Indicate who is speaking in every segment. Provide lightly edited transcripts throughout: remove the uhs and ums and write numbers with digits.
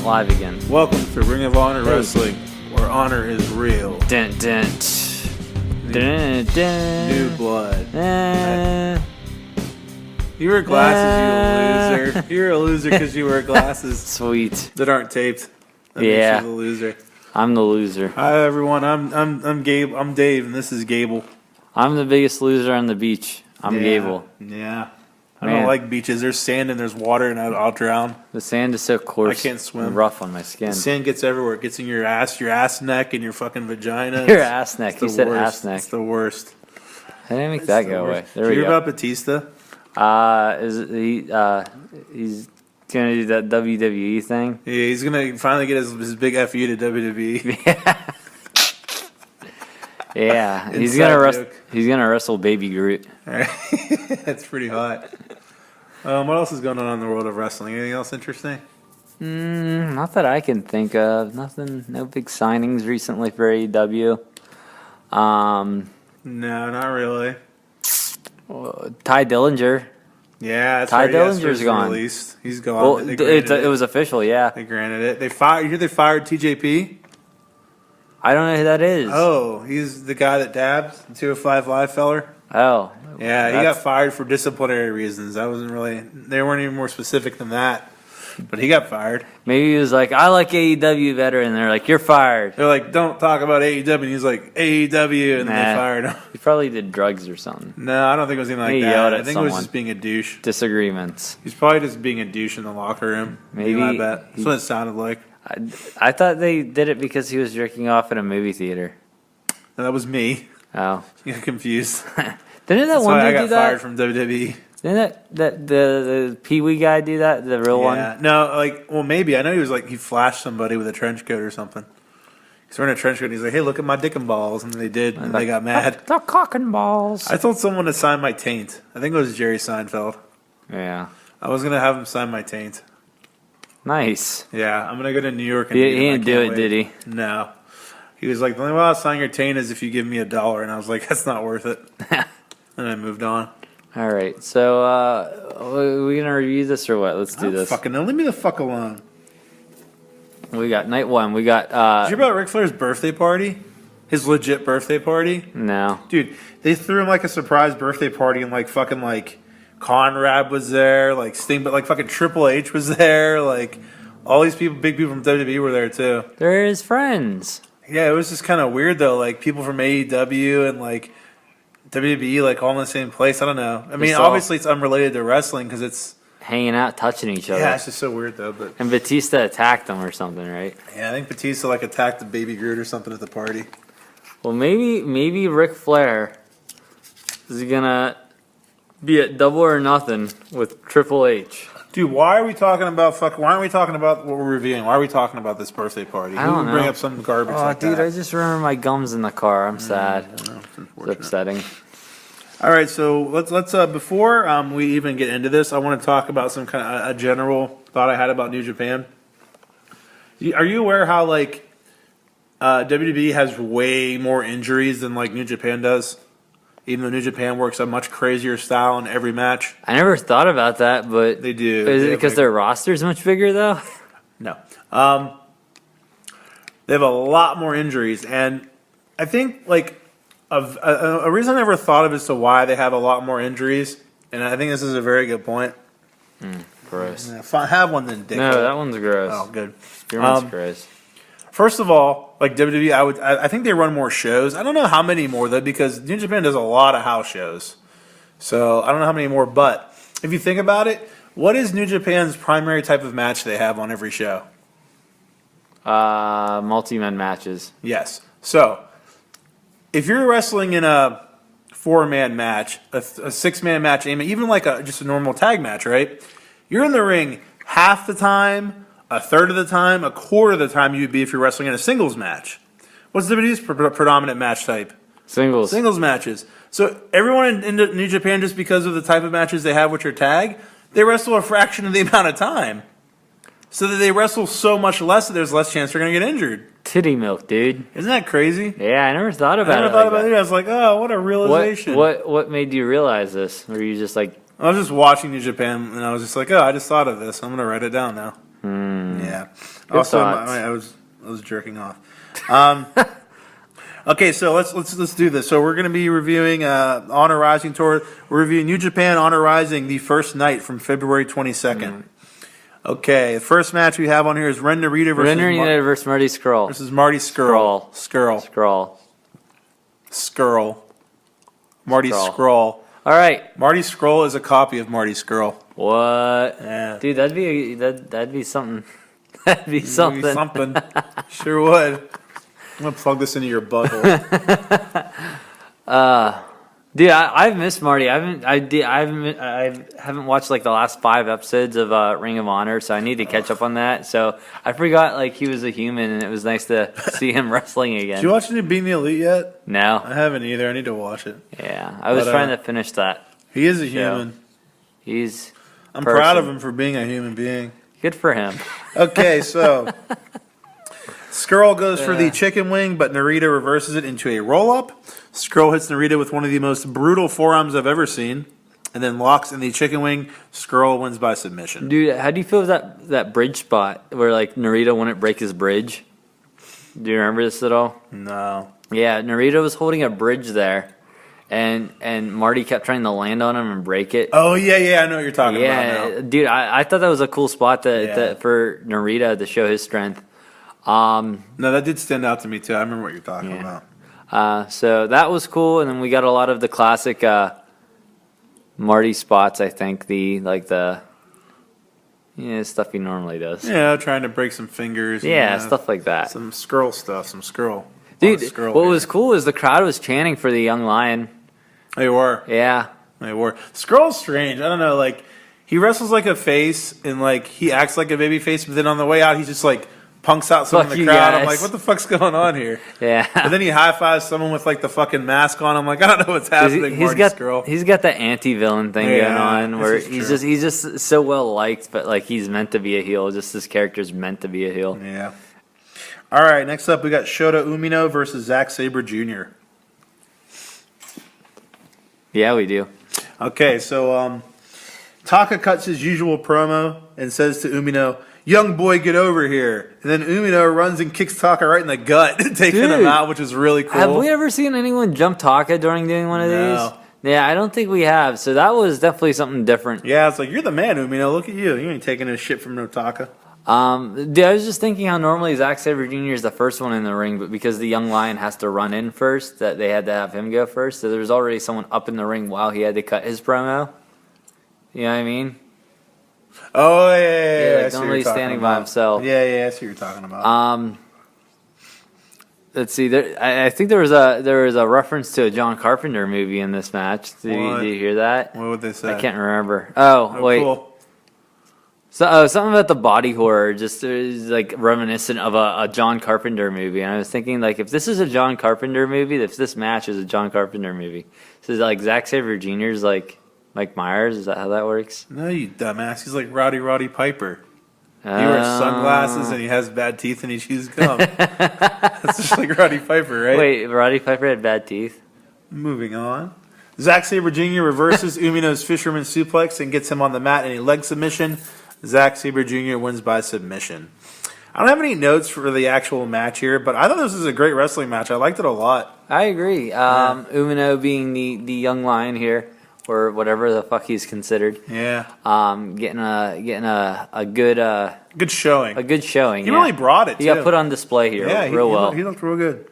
Speaker 1: live again.
Speaker 2: Welcome to Ring of Honor Wrestling, where honor is real.
Speaker 1: Dun, dun, tch. Dun, dun.
Speaker 2: New blood. You wear glasses, you loser. You're a loser because you wear glasses.
Speaker 1: Sweet.
Speaker 2: That aren't taped. That
Speaker 1: Yeah.
Speaker 2: makes you the loser.
Speaker 1: I'm the loser.
Speaker 2: Hi everyone. I'm Gabe. I'm Dave, and this is Gable.
Speaker 1: I'm the biggest loser on the beach. I'm Gable.
Speaker 2: Yeah. I
Speaker 1: Man.
Speaker 2: don't like beaches. There's sand and there's water, and I'll drown.
Speaker 1: The sand is so coarse.
Speaker 2: I can't swim.
Speaker 1: And rough on my skin.
Speaker 2: The sand gets everywhere. It gets in your ass neck, and your fucking vagina.
Speaker 1: Your ass neck.
Speaker 2: It's
Speaker 1: You
Speaker 2: the
Speaker 1: said
Speaker 2: worst.
Speaker 1: ass neck.
Speaker 2: It's the worst.
Speaker 1: I didn't make that
Speaker 2: the
Speaker 1: go away.
Speaker 2: worst.
Speaker 1: There
Speaker 2: Did
Speaker 1: we
Speaker 2: you hear
Speaker 1: go.
Speaker 2: about Batista?
Speaker 1: He's gonna do that WWE thing.
Speaker 2: Yeah, he's gonna finally get his big FU to WWE.
Speaker 1: Yeah, he's
Speaker 2: Inside joke.
Speaker 1: gonna wrestle Baby Groot.
Speaker 2: That's pretty hot. What else is going on in the world of wrestling? Anything else interesting?
Speaker 1: Not that I can think of. Nothing. No big signings recently for AEW.
Speaker 2: No, not really.
Speaker 1: Ty Dillinger.
Speaker 2: Yeah, that's
Speaker 1: Ty
Speaker 2: right. Yes,
Speaker 1: Dillinger's
Speaker 2: was
Speaker 1: gone.
Speaker 2: Released. He's gone.
Speaker 1: Well,
Speaker 2: They granted
Speaker 1: it was official. Yeah.
Speaker 2: They granted it. They fired. You hear they fired TJP?
Speaker 1: I don't know who that is.
Speaker 2: Oh, he's the guy that dabs, the 205 Live feller.
Speaker 1: Oh.
Speaker 2: Yeah, he got fired for disciplinary reasons. That wasn't really. They weren't even more specific than that. But he got fired.
Speaker 1: Maybe he was like, I like AEW better, and they're like, you're fired.
Speaker 2: They're like, don't talk about AEW. And he's like, AEW, and then they fired him.
Speaker 1: He probably did drugs or something.
Speaker 2: No, I don't think it was anything like
Speaker 1: He
Speaker 2: that.
Speaker 1: yelled
Speaker 2: I
Speaker 1: at
Speaker 2: think it was
Speaker 1: someone.
Speaker 2: just being a douche.
Speaker 1: Disagreements.
Speaker 2: He's probably just being a douche in the locker room.
Speaker 1: Maybe
Speaker 2: I bet. That's what it sounded like.
Speaker 1: I thought they did it because he was jerking off at a movie theater.
Speaker 2: And that was me.
Speaker 1: Oh.
Speaker 2: You got confused.
Speaker 1: Didn't that
Speaker 2: That's
Speaker 1: one
Speaker 2: why I
Speaker 1: dude do
Speaker 2: got
Speaker 1: that?
Speaker 2: fired from WWE.
Speaker 1: Didn't the Pee Wee guy do that? The real
Speaker 2: Yeah.
Speaker 1: one?
Speaker 2: No, maybe. I know he was like, he flashed somebody with a trench coat or something. He's wearing a trench coat and he's like, hey, look at my dick and balls. And they did, and they got mad.
Speaker 1: The cock and balls.
Speaker 2: I told someone to sign my taint. I think it was Jerry Seinfeld.
Speaker 1: Yeah.
Speaker 2: I was going to have him sign my taint.
Speaker 1: Nice.
Speaker 2: Yeah, I'm going to go to New York. And
Speaker 1: He
Speaker 2: meet him. I
Speaker 1: didn't do
Speaker 2: can't
Speaker 1: it,
Speaker 2: wait.
Speaker 1: did he?
Speaker 2: No. He was like, the only way I'll sign your taint is if you give me $1. And I was like, that's not worth it. And I moved on.
Speaker 1: All right. So, are we going to review this or what? Let's do this.
Speaker 2: Fucking no, leave me the fuck alone.
Speaker 1: We got night one. We got.
Speaker 2: Did you hear about Ric Flair's birthday party? His legit birthday party?
Speaker 1: No.
Speaker 2: Dude, they threw him like a surprise birthday party and like fucking like Conrad was there, like Sting, but like fucking Triple H was there, like all these people, big people from WWE were there too.
Speaker 1: They're his friends.
Speaker 2: Yeah, it was just kind of weird though, like people from AEW and like WWE like all in the same place. I don't know. I mean, obviously it's unrelated to wrestling because it's
Speaker 1: hanging out, touching each other.
Speaker 2: Yeah, it's just so weird though. But
Speaker 1: and Batista attacked them or something, right?
Speaker 2: Yeah, I think Batista like attacked the Baby Groot or something at the party.
Speaker 1: Well, maybe Ric Flair is gonna be at Double or Nothing with Triple H.
Speaker 2: Dude, why are we talking about Why aren't we talking about what we're reviewing? Why are we talking about this birthday party?
Speaker 1: I don't know.
Speaker 2: Bring up some garbage like
Speaker 1: dude,
Speaker 2: that?
Speaker 1: I just remember my gums in the car. I'm sad. It's upsetting.
Speaker 2: All right, so let's before we even get into this, I want to talk about some kind of a general thought I had about New Japan. Are you aware how like WWE has way more injuries than like New Japan does? Even though New Japan works a much crazier style in every match.
Speaker 1: I never thought about that, but
Speaker 2: they do.
Speaker 1: Is it because their roster's much bigger though?
Speaker 2: No. They have a lot more injuries, and I think like a reason I never thought of as to why they have a lot more injuries, and I think this is a very good point.
Speaker 1: Gross.
Speaker 2: Yeah, have one then, dick.
Speaker 1: No, that one's gross.
Speaker 2: Oh, good.
Speaker 1: Your one's gross.
Speaker 2: First of all, like WWE, I think they run more shows. I don't know how many more though, because New Japan does a lot of house shows. So I don't know how many more. But if you think about it, what is New Japan's primary type of match they have on every show?
Speaker 1: Multi-man matches.
Speaker 2: Yes. So if you're wrestling in a 4-man match, a 6-man match, even like just a normal tag match, right? You're in the ring half the time, a third of the time, a quarter of the time you'd be if you're wrestling in a singles match. What's WWE's predominant match type?
Speaker 1: Singles.
Speaker 2: Singles matches. So everyone in New Japan, just because of the type of matches they have, which are tag, they wrestle a fraction of the amount of time. So that they wrestle so much less that there's less chance they're going to get injured.
Speaker 1: Titty milk, dude.
Speaker 2: Isn't that crazy?
Speaker 1: Yeah, I never thought about it.
Speaker 2: I never thought about it. I was like, oh, what a realization.
Speaker 1: What made you realize this? Were you just like...
Speaker 2: I was just watching New Japan, and I was just like, oh, I just thought of this. I'm going to write it down now. Yeah.
Speaker 1: Good
Speaker 2: Also,
Speaker 1: thoughts.
Speaker 2: I was jerking off. Okay, so let's do this. So we're going to be reviewing Honor Rising tour. We're reviewing New Japan Honor Rising, the first night from February 22nd. Okay, the first match we have on here is Ren Narita
Speaker 1: versus Marty Scurll.
Speaker 2: versus Marty Scurll.
Speaker 1: Scurll.
Speaker 2: Marty
Speaker 1: Scurll.
Speaker 2: Scurll.
Speaker 1: All right.
Speaker 2: Marty Scurll is a copy of Marty Scurll.
Speaker 1: What?
Speaker 2: Yeah.
Speaker 1: Dude, that'd be something. That'd be something.
Speaker 2: Maybe something. Sure would. I'm gonna plug this into your butthole.
Speaker 1: Dude, I've missed Marty. I haven't watched like the last 5 episodes of Ring of Honor, so I need to catch up on that. So I forgot like he was a human, and it was nice to see him wrestling again.
Speaker 2: Did you watch any Being the Elite yet?
Speaker 1: No.
Speaker 2: I haven't either. I need to watch it.
Speaker 1: Yeah, I was trying to finish that.
Speaker 2: He is a human.
Speaker 1: He's.
Speaker 2: I'm proud of him for being a human being.
Speaker 1: Good for him.
Speaker 2: Okay, so Scurll goes for the chicken wing, but Narita reverses it into a roll-up. Scurll hits Narita with one of the most brutal forearms I've ever seen, and then locks in the chicken wing. Scurll wins by submission.
Speaker 1: Dude, how do you feel with that bridge spot where like Narita wouldn't break his bridge? Do you remember this at all?
Speaker 2: No.
Speaker 1: Yeah, Narita was holding a bridge there, and Marty kept trying to land on him and break it.
Speaker 2: Oh, yeah, I know what you're talking about now.
Speaker 1: Dude, I thought that was a cool spot for Narita to show his strength.
Speaker 2: No, that did stand out to me, too. I remember what you're talking about.
Speaker 1: So that was cool, and then we got a lot of the classic Marty spots. I think stuff he normally does.
Speaker 2: Yeah, trying to break some fingers.
Speaker 1: Yeah,
Speaker 2: and,
Speaker 1: stuff like that.
Speaker 2: Some Scurll stuff, some Scurll.
Speaker 1: Dude, what was cool is the crowd was chanting for the young lion.
Speaker 2: They were.
Speaker 1: Yeah.
Speaker 2: They were. Scurll's strange. I don't know. Like, he wrestles like a face, and like he acts like a baby face, but then on the way out, he's just like punks out someone in the crowd. I'm like, what the fuck's going on here?
Speaker 1: Yeah.
Speaker 2: And then he high fives someone with like the fucking mask on. I'm like, I don't know what's happening.
Speaker 1: He's
Speaker 2: Marty Scurll.
Speaker 1: He's got the anti-villain thing going on, where he's just so well liked, but like he's meant to be a heel. Just his character's meant to be a heel.
Speaker 2: Yeah. All right. Next up, we got Shota Umino versus Zack Sabre Jr.
Speaker 1: Yeah, we do.
Speaker 2: Okay, so Taka cuts his usual promo and says to Umino, "Young boy, get over here." And then Umino runs and kicks Taka right in the gut, taking him out, which is really cool.
Speaker 1: Have we ever seen anyone jump Taka during doing one of these? Yeah, I don't think we have. So that was definitely something different.
Speaker 2: Yeah, it's like, you're the man, Umino. Look at you. You ain't taking this shit from no Taka.
Speaker 1: Dude, I was just thinking how normally Zack Sabre Jr. is the first one in the ring, but because the young lion has to run in first, that they had to have him go first. So there was already someone up in the ring while he had to cut his promo. You know what I mean?
Speaker 2: Oh, yeah.
Speaker 1: Like normally standing by himself.
Speaker 2: Yeah, I see what you're talking about.
Speaker 1: Let's see. I think there was a reference to a John Carpenter movie in this match. Did you hear that?
Speaker 2: What would they say?
Speaker 1: I can't remember. Oh, wait.
Speaker 2: Cool.
Speaker 1: So something about the body horror, just like reminiscent of a John Carpenter movie. And I was thinking, like, if this is a John Carpenter movie, if this match is a John Carpenter movie, so is like Zack Sabre Jr.'s like Mike Myers? Is that how that works?
Speaker 2: No, you dumbass. He's like Roddy Piper. He wears sunglasses and he has bad teeth and he chews gum. That's just like Roddy Piper, right?
Speaker 1: Wait, Roddy Piper had bad teeth?
Speaker 2: Moving on. Zack Sabre Jr. reverses Umino's fisherman suplex and gets him on the mat in a leg submission. Zack Sabre Jr. wins by submission. I don't have any notes for the actual match here, but I thought this was a great wrestling match. I liked it a lot.
Speaker 1: I agree. Umino being the young lion here, or whatever the fuck he's considered.
Speaker 2: Yeah.
Speaker 1: Getting a good
Speaker 2: showing.
Speaker 1: A good showing.
Speaker 2: He really brought it.
Speaker 1: He got put on display here. Real well.
Speaker 2: He looked real good.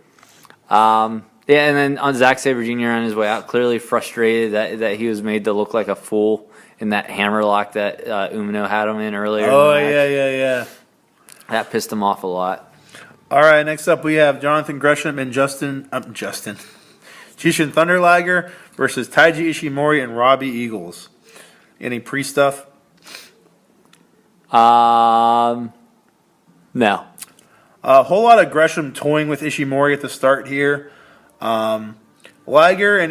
Speaker 1: And then on Zack Sabre Jr. on his way out, clearly frustrated that he was made to look like a fool in that hammerlock that Umino had him in earlier.
Speaker 2: Oh, yeah.
Speaker 1: That pissed him off a lot.
Speaker 2: All right, next up we have Jonathan Gresham and Jushin Thunder Liger versus Taiji Ishimori and Robbie Eagles. Any pre-stuff?
Speaker 1: No.
Speaker 2: A whole lot of Gresham toying with Ishimori at the start here. Liger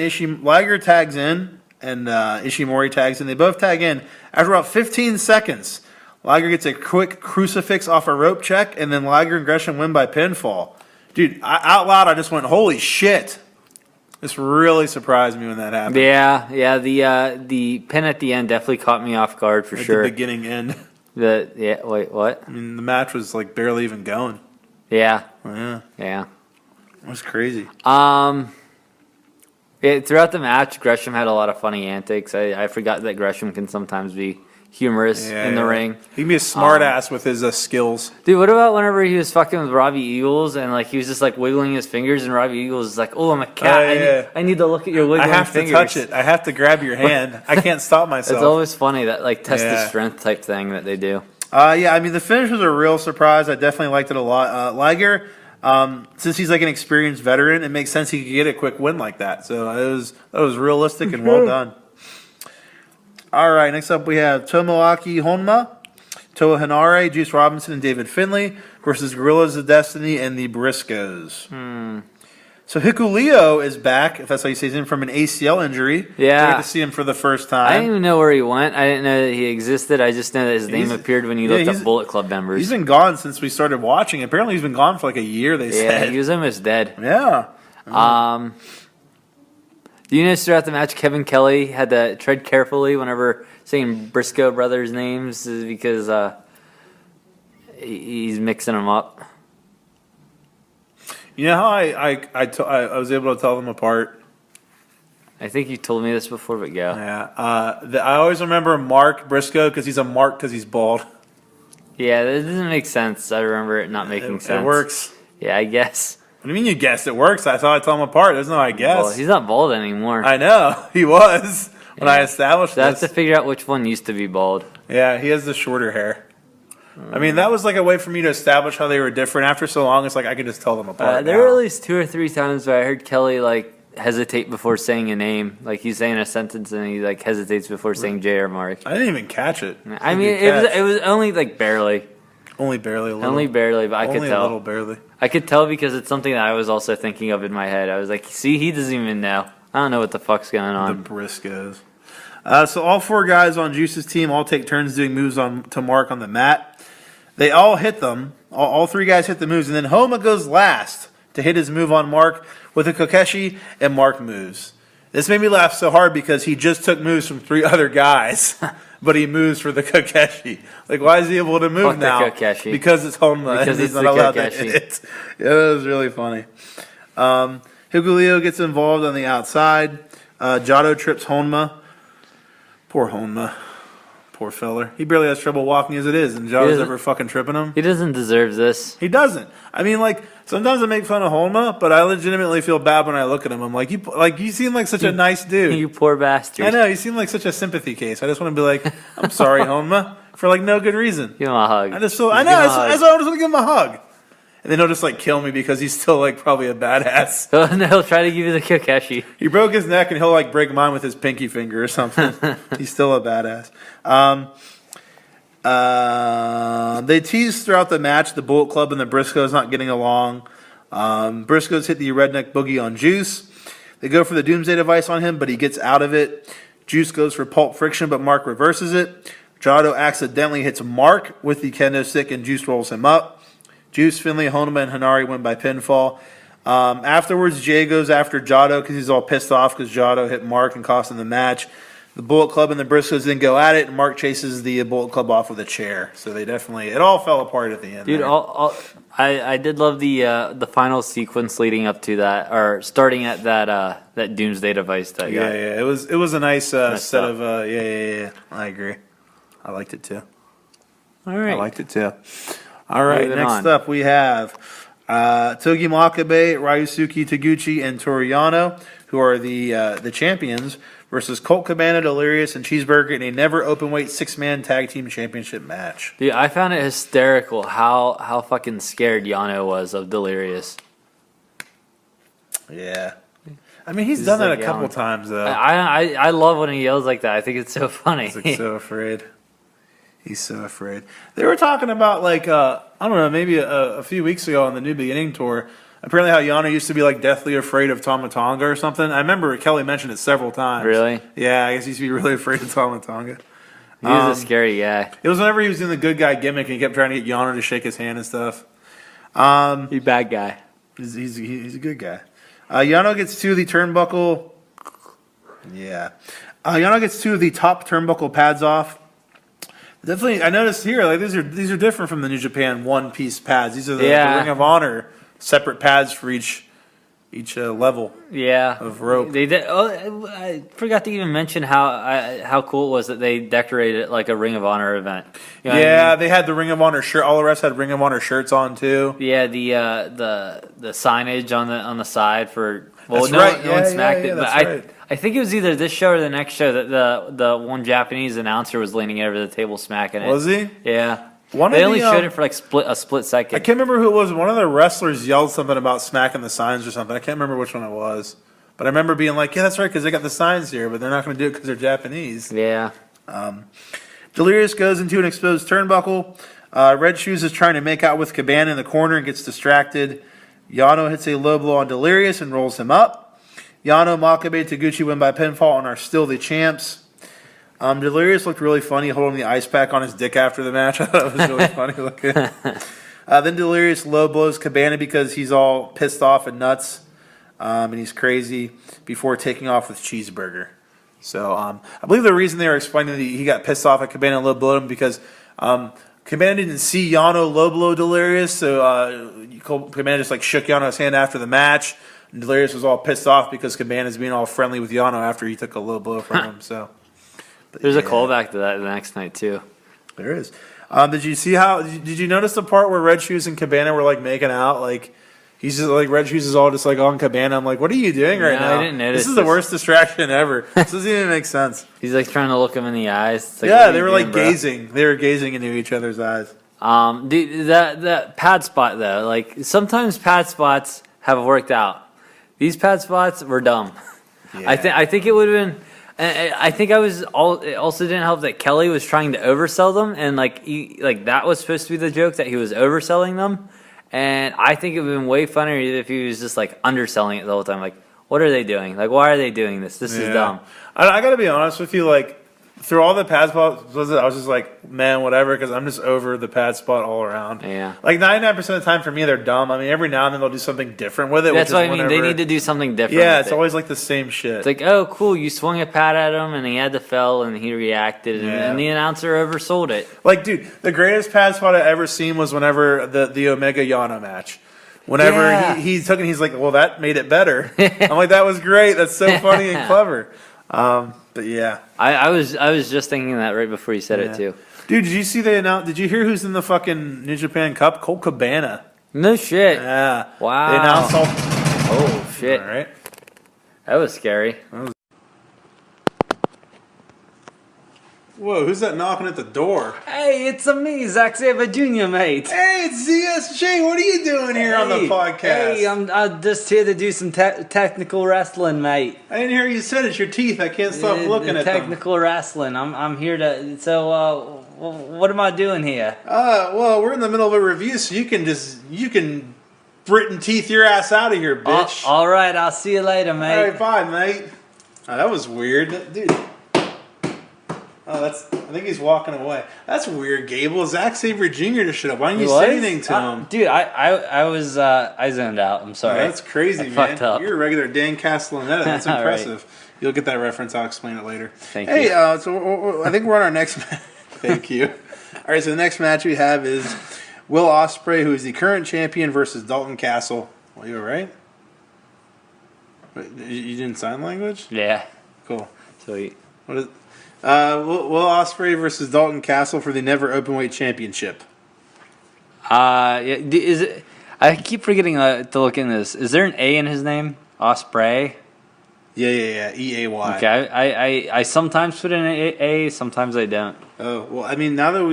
Speaker 2: tags in, and Ishimori tags in. They both tag in. After about 15 seconds, Liger gets a quick crucifix off a rope check, and then Liger and Gresham win by pinfall. Dude, out loud, I just went, holy shit. This really surprised me when that happened.
Speaker 1: Yeah. The pin at the end definitely caught me off guard for sure.
Speaker 2: At the beginning end.
Speaker 1: Wait, what?
Speaker 2: I mean, the match was like barely even going.
Speaker 1: Yeah.
Speaker 2: Yeah,
Speaker 1: Yeah.
Speaker 2: it was crazy.
Speaker 1: Throughout the match, Gresham had a lot of funny antics. I forgot that Gresham can sometimes be humorous in the ring.
Speaker 2: He can be a smart ass with his skills.
Speaker 1: Dude, what about whenever he was fucking with Robbie Eagles and like he was just like wiggling his fingers and Robbie Eagles is like, "Oh, I'm a cat. I need to look at your wiggling
Speaker 2: I have
Speaker 1: fingers.
Speaker 2: to touch it. I have to grab your hand. I can't stop myself."
Speaker 1: It's always funny that like test the strength type thing that they do.
Speaker 2: Yeah, I mean the finish was a real surprise. I definitely liked it a lot. Liger, since he's like an experienced veteran, it makes sense he could get a quick win like that. So that was realistic and well done. All right, next up we have Tomoaki Honma, Toa Henare, Juice Robinson, and David Finlay versus Gorillas of Destiny and the Briscoes. So Hikuleo is back, if that's how you say his name, from an ACL injury.
Speaker 1: Yeah.
Speaker 2: Great to see him for the first time.
Speaker 1: I didn't even know where he went. I didn't know that he existed. I just know that his name appeared when you looked up Bullet Club members.
Speaker 2: He's been gone since we started watching. Apparently he's been gone for like a year, they said.
Speaker 1: Yeah, he was almost dead.
Speaker 2: Yeah.
Speaker 1: Do you notice throughout the match, Kevin Kelly had to tread carefully whenever saying Briscoe brothers' names because he's mixing them up.
Speaker 2: You know how I was able to tell them apart?
Speaker 1: I think you told me this before, but go.
Speaker 2: Yeah. I always remember Mark Briscoe because he's a Mark because he's bald.
Speaker 1: Yeah, that doesn't make sense. I remember it not making sense.
Speaker 2: It works.
Speaker 1: Yeah, I guess.
Speaker 2: What do you mean you guessed? It works. I thought I told them apart. There's no I guess.
Speaker 1: Well, he's not bald anymore.
Speaker 2: I know. He was when I established
Speaker 1: so I have
Speaker 2: this.
Speaker 1: to figure out which one used to be bald.
Speaker 2: Yeah, he has the shorter hair. I mean, that was like a way for me to establish how they were different. After so long, it's like I could just tell them apart.
Speaker 1: There were at least 2 or 3 times where I heard Kelly like hesitate before saying a name. Like he's saying a sentence and he like hesitates before saying J or Mark.
Speaker 2: I didn't even catch it.
Speaker 1: I mean, it was only like barely.
Speaker 2: Only barely a little.
Speaker 1: Only barely, but I could tell.
Speaker 2: A little barely.
Speaker 1: I could tell because it's something that I was also thinking of in my head. I was like, see, he doesn't even know. I don't know what the fuck's going on.
Speaker 2: The Briscoes. So all 4 guys on Juice's team all take turns doing moves to Mark on the mat. They all hit them. All 3 guys hit the moves, and then Homa goes last to hit his move on Mark with a Kokeshi, and Mark moves. This made me laugh so hard because he just took moves from 3 other guys, but he moves for the Kokeshi. Like, why is he able to move now?
Speaker 1: Kokeshi.
Speaker 2: Because it's Homa.
Speaker 1: Because
Speaker 2: he's
Speaker 1: it's
Speaker 2: not
Speaker 1: the
Speaker 2: allowed
Speaker 1: Kokeshi.
Speaker 2: to hit it. Yeah, that was really funny. Hikuleo gets involved on the outside. G.o.d trips Honma. Poor Honma. Poor feller. He barely has trouble walking as it is, and G.o.d's ever fucking tripping him.
Speaker 1: He doesn't deserve this.
Speaker 2: He doesn't. I mean, like, sometimes I make fun of Honma, but I legitimately feel bad when I look at him. I'm like, you seem like such a nice dude.
Speaker 1: You poor bastard.
Speaker 2: I know, you seem like such a sympathy case. I just want to be like, I'm sorry, Honma, for like no good reason.
Speaker 1: Give him a hug.
Speaker 2: I just feel, I know, I just want to give him a hug. And then he'll just like kill me because he's still like probably a badass.
Speaker 1: And he'll try to give you the Kokeshi.
Speaker 2: He broke his neck and he'll like break mine with his pinky finger or something. He's still a badass. They tease throughout the match the Bullet Club and the Briscoes not getting along. Briscoes hit the redneck boogie on Juice. They go for the Doomsday device on him, but he gets out of it. Juice goes for Pulp Friction, but Mark reverses it. G.o.d accidentally hits Mark with the kendo stick, and Juice rolls him up. Juice, Finlay, Honma, and Henare win by pinfall. Afterwards, Jay goes after G.o.d because he's all pissed off because G.o.d hit Mark and cost him the match. The Bullet Club and the Briscoes then go at it, and Mark chases the Bullet Club off with a chair. So they definitely, it all fell apart at the end.
Speaker 1: Dude, I did love the final sequence leading up to that, or starting at that Doomsday device. That
Speaker 2: yeah, it was a nice set of
Speaker 1: yeah.
Speaker 2: I agree. I liked it too.
Speaker 1: All right,
Speaker 2: I liked it too. All right,
Speaker 1: Moving
Speaker 2: next
Speaker 1: on.
Speaker 2: up we have Togi Makabe, Ryusuke Taguchi, and Toriano, who are the champions, versus Colt Cabana, Delirious, and Cheeseburger in a never openweight 6-man tag team championship match.
Speaker 1: Dude, I found it hysterical how fucking scared Yano was of Delirious.
Speaker 2: Yeah. I mean, he's done that a couple times, though.
Speaker 1: I love when he yells like that. I think it's so funny.
Speaker 2: He's like so afraid. He's so afraid. They were talking about, like, I don't know, maybe a few weeks ago on the New Beginning tour, apparently how Yano used to be, like, deathly afraid of Tama Tonga or something. I remember Kelly mentioned it several times.
Speaker 1: Really?
Speaker 2: Yeah, I guess he used to be really afraid of Tama Tonga.
Speaker 1: He was a scary guy.
Speaker 2: It was whenever he was doing the good guy gimmick and he kept trying to get Yano to shake his hand and stuff.
Speaker 1: He's a bad guy.
Speaker 2: He's a good guy. Yano gets 2 of the turnbuckle. Yeah. Yano gets 2 of the top turnbuckle pads off. Definitely, I noticed here, like these are different from the New Japan one-piece pads. These are the Ring of Honor separate pads for each level.
Speaker 1: Yeah,
Speaker 2: of rope.
Speaker 1: They did. Oh, I forgot to even mention how cool it was that they decorated it like a Ring of Honor event. You know what I mean?
Speaker 2: They had the Ring of Honor shirt. All the rest had Ring of Honor shirts on too.
Speaker 1: Yeah, the signage on the side for. Well,
Speaker 2: That's
Speaker 1: no,
Speaker 2: right.
Speaker 1: no one smacked it,
Speaker 2: that's
Speaker 1: but
Speaker 2: right.
Speaker 1: I think it was either this show or the next show that the one Japanese announcer was leaning over the table smacking it.
Speaker 2: Was he?
Speaker 1: Yeah.
Speaker 2: One
Speaker 1: they
Speaker 2: of
Speaker 1: only
Speaker 2: the,
Speaker 1: showed it for like a split second.
Speaker 2: I can't remember who it was. One of the wrestlers yelled something about smacking the signs or something. I can't remember which one it was. But I remember being like, yeah, that's right, because they got the signs here, but they're not going to do it because they're Japanese.
Speaker 1: Yeah.
Speaker 2: Delirious goes into an exposed turnbuckle. Red Shoes is trying to make out with Cabana in the corner and gets distracted. Yano hits a low blow on Delirious and rolls him up. Yano, Makabe, Taguchi win by pinfall and are still the champs. Delirious looked really funny holding the ice pack on his dick after the match. I thought it was really funny looking. Then Delirious low blows Cabana because he's all pissed off and nuts. And he's crazy before taking off with Cheeseburger. So I believe the reason they were explaining that he got pissed off at Cabana and low blowed him because Cabana didn't see Yano low blow Delirious. So Cabana just like shook Yano's hand after the match. And Delirious was all pissed off because Cabana's being all friendly with Yano after he took a low blow from him. So
Speaker 1: there's a callback to that the next night too.
Speaker 2: There is. Did you notice the part where Red Shoes and Cabana were like making out? Like he's just like Red Shoes is all just like on Cabana. I'm like, what are you doing right now?
Speaker 1: I didn't notice.
Speaker 2: This is the worst distraction ever. This doesn't even make sense.
Speaker 1: He's like trying to look him in the eyes. Like,
Speaker 2: yeah, they were like gazing. They were gazing into each other's eyes.
Speaker 1: Dude, that pad spot though, like sometimes pad spots have worked out. These pad spots were dumb. Yeah. I think it would have been. I think it also didn't help that Kelly was trying to oversell them, and that was supposed to be the joke that he was overselling them. And I think it would have been way funnier if he was just like underselling it the whole time. Like, what are they doing? Like, why are they doing this? This is dumb.
Speaker 2: I got to be honest with you, like. Through all the pad spots, I was just like, man, whatever, because I'm just over the pad spot all around.
Speaker 1: Yeah.
Speaker 2: Like 99% of the time for me, they're dumb. I mean, every now and then they'll do something different with it.
Speaker 1: That's what I mean. They need to do something different.
Speaker 2: Yeah, it's always like the same shit.
Speaker 1: It's like, oh, cool, you swung a pad at him and he had to fell and he reacted and the announcer oversold it.
Speaker 2: Like, dude, the greatest pad spot I've ever seen was whenever the Omega Yano match. Whenever he took it, he's like, well, that made it better. I'm like, that was great. That's so funny and clever. But yeah,
Speaker 1: I was just thinking that right before you said it too.
Speaker 2: Dude, did you see they announced? Did you hear who's in the fucking New Japan Cup? Colt Cabana.
Speaker 1: No shit.
Speaker 2: Yeah.
Speaker 1: Wow.
Speaker 2: They announced all.
Speaker 1: Oh shit.
Speaker 2: All right.
Speaker 1: That was scary.
Speaker 2: Whoa, who's that knocking at the door?
Speaker 3: Hey, it's me, Zack Sabre Jr., mate.
Speaker 2: Hey, it's ZSJ. What are you doing here on the podcast?
Speaker 3: Hey, I'm just here to do some technical wrestling, mate.
Speaker 2: I didn't hear you said it. Your teeth. I can't stop looking at them.
Speaker 3: Technical wrestling. I'm here to. So, what am I doing here?
Speaker 2: Well, we're in the middle of a review, so you can Britain teeth your ass out of here, bitch.
Speaker 3: All right, I'll see you later, mate.
Speaker 2: All right, bye, mate. Oh, that was weird, dude. Oh, I think he's walking away. That's weird, Gable. Zack Sabre Jr. just showed up. Why didn't you say anything to him?
Speaker 3: Dude, I zoned out. I'm sorry.
Speaker 2: Oh, that's crazy, man.
Speaker 3: Fucked up.
Speaker 2: You're a regular Dan Castellaneta. That's impressive.
Speaker 3: Right.
Speaker 2: You'll get that reference. I'll explain it later.
Speaker 3: Thank you.
Speaker 2: Hey, so I think we're on our next match. Thank you. All right, so the next match we have is Will Ospreay, who is the current champion, versus Dalton Castle. Well, you all right? Wait, you didn't sign language?
Speaker 3: Yeah.
Speaker 2: Cool.
Speaker 3: Sweet.
Speaker 2: What is? Will Ospreay versus Dalton Castle for the Never Openweight Championship.
Speaker 3: Yeah. Is it? I keep forgetting to look in this. Is there an A in his name? Ospreay.
Speaker 2: Yeah. EAY.
Speaker 3: Okay. I sometimes put in an A. Sometimes I don't.
Speaker 2: Oh well, I mean, now that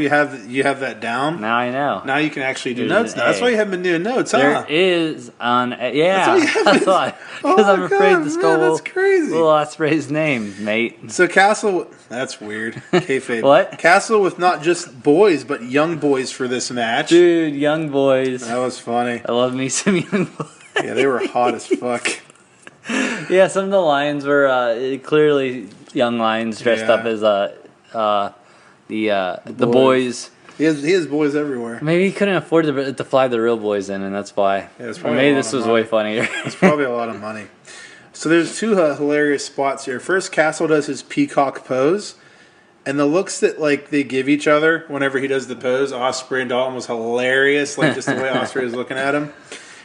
Speaker 2: you have that down.
Speaker 3: Now I know.
Speaker 2: Now you can actually do notes. Now. That's why you haven't been doing notes, huh?
Speaker 3: There is an A. Yeah. That's why. Because I'm afraid to spell
Speaker 2: that's crazy.
Speaker 3: Will Ospreay's name, mate.
Speaker 2: So Castle, that's weird. Kayfabe.
Speaker 3: What?
Speaker 2: Castle with not just boys but young boys for this match.
Speaker 3: Dude, young boys.
Speaker 2: That was funny.
Speaker 3: I love me some young boys.
Speaker 2: Yeah, they were hot as fuck.
Speaker 3: Yeah, some of the lions were clearly young lions dressed up as the boys.
Speaker 2: He has boys everywhere.
Speaker 3: Maybe he couldn't afford to fly the real boys in, and that's why.
Speaker 2: Yeah,
Speaker 3: or maybe this was way funnier.
Speaker 2: It's probably a lot of money. So there's two hilarious spots here. First, Castle does his peacock pose, And the looks that like they give each other whenever he does the pose, Ospreay and Dalton, was hilarious. Like just the way Ospreay was looking at him.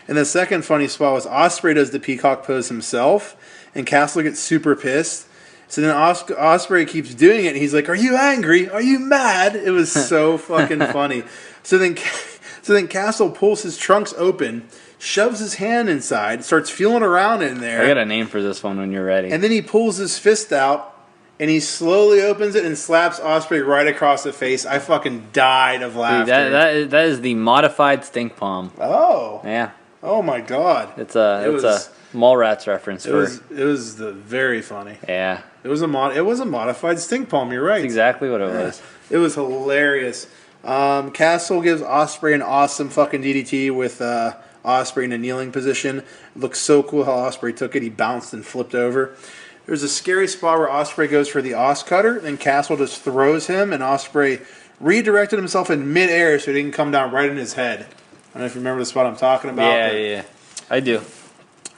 Speaker 2: And the second funny spot was Ospreay does the peacock pose himself, and Castle gets super pissed. So then Ospreay keeps doing it, and he's like, "Are you angry? Are you mad?" It was so fucking funny. So then Castle pulls his trunks open, shoves his hand inside, starts feeling around in there.
Speaker 3: I got a name for this one when you're ready.
Speaker 2: And then he pulls his fist out, and he slowly opens it and slaps Ospreay right across the face. I fucking died of laughter.
Speaker 3: Dude, that is the modified stink palm.
Speaker 2: Oh.
Speaker 3: Yeah.
Speaker 2: Oh my god.
Speaker 3: It's a Mallrats reference.
Speaker 2: It was very funny.
Speaker 3: Yeah.
Speaker 2: It was a modified stink palm. You're right.
Speaker 3: That's exactly what it was.
Speaker 2: It was hilarious. Castle gives Ospreay an awesome fucking DDT with Ospreay in a kneeling position. It looks so cool how Ospreay took it. He bounced and flipped over. There's a scary spot where Ospreay goes for the Os cutter, and Castle just throws him, and Ospreay redirected himself in midair so he didn't come down right in his head. I don't know if you remember the spot I'm talking about.
Speaker 3: Yeah. I do.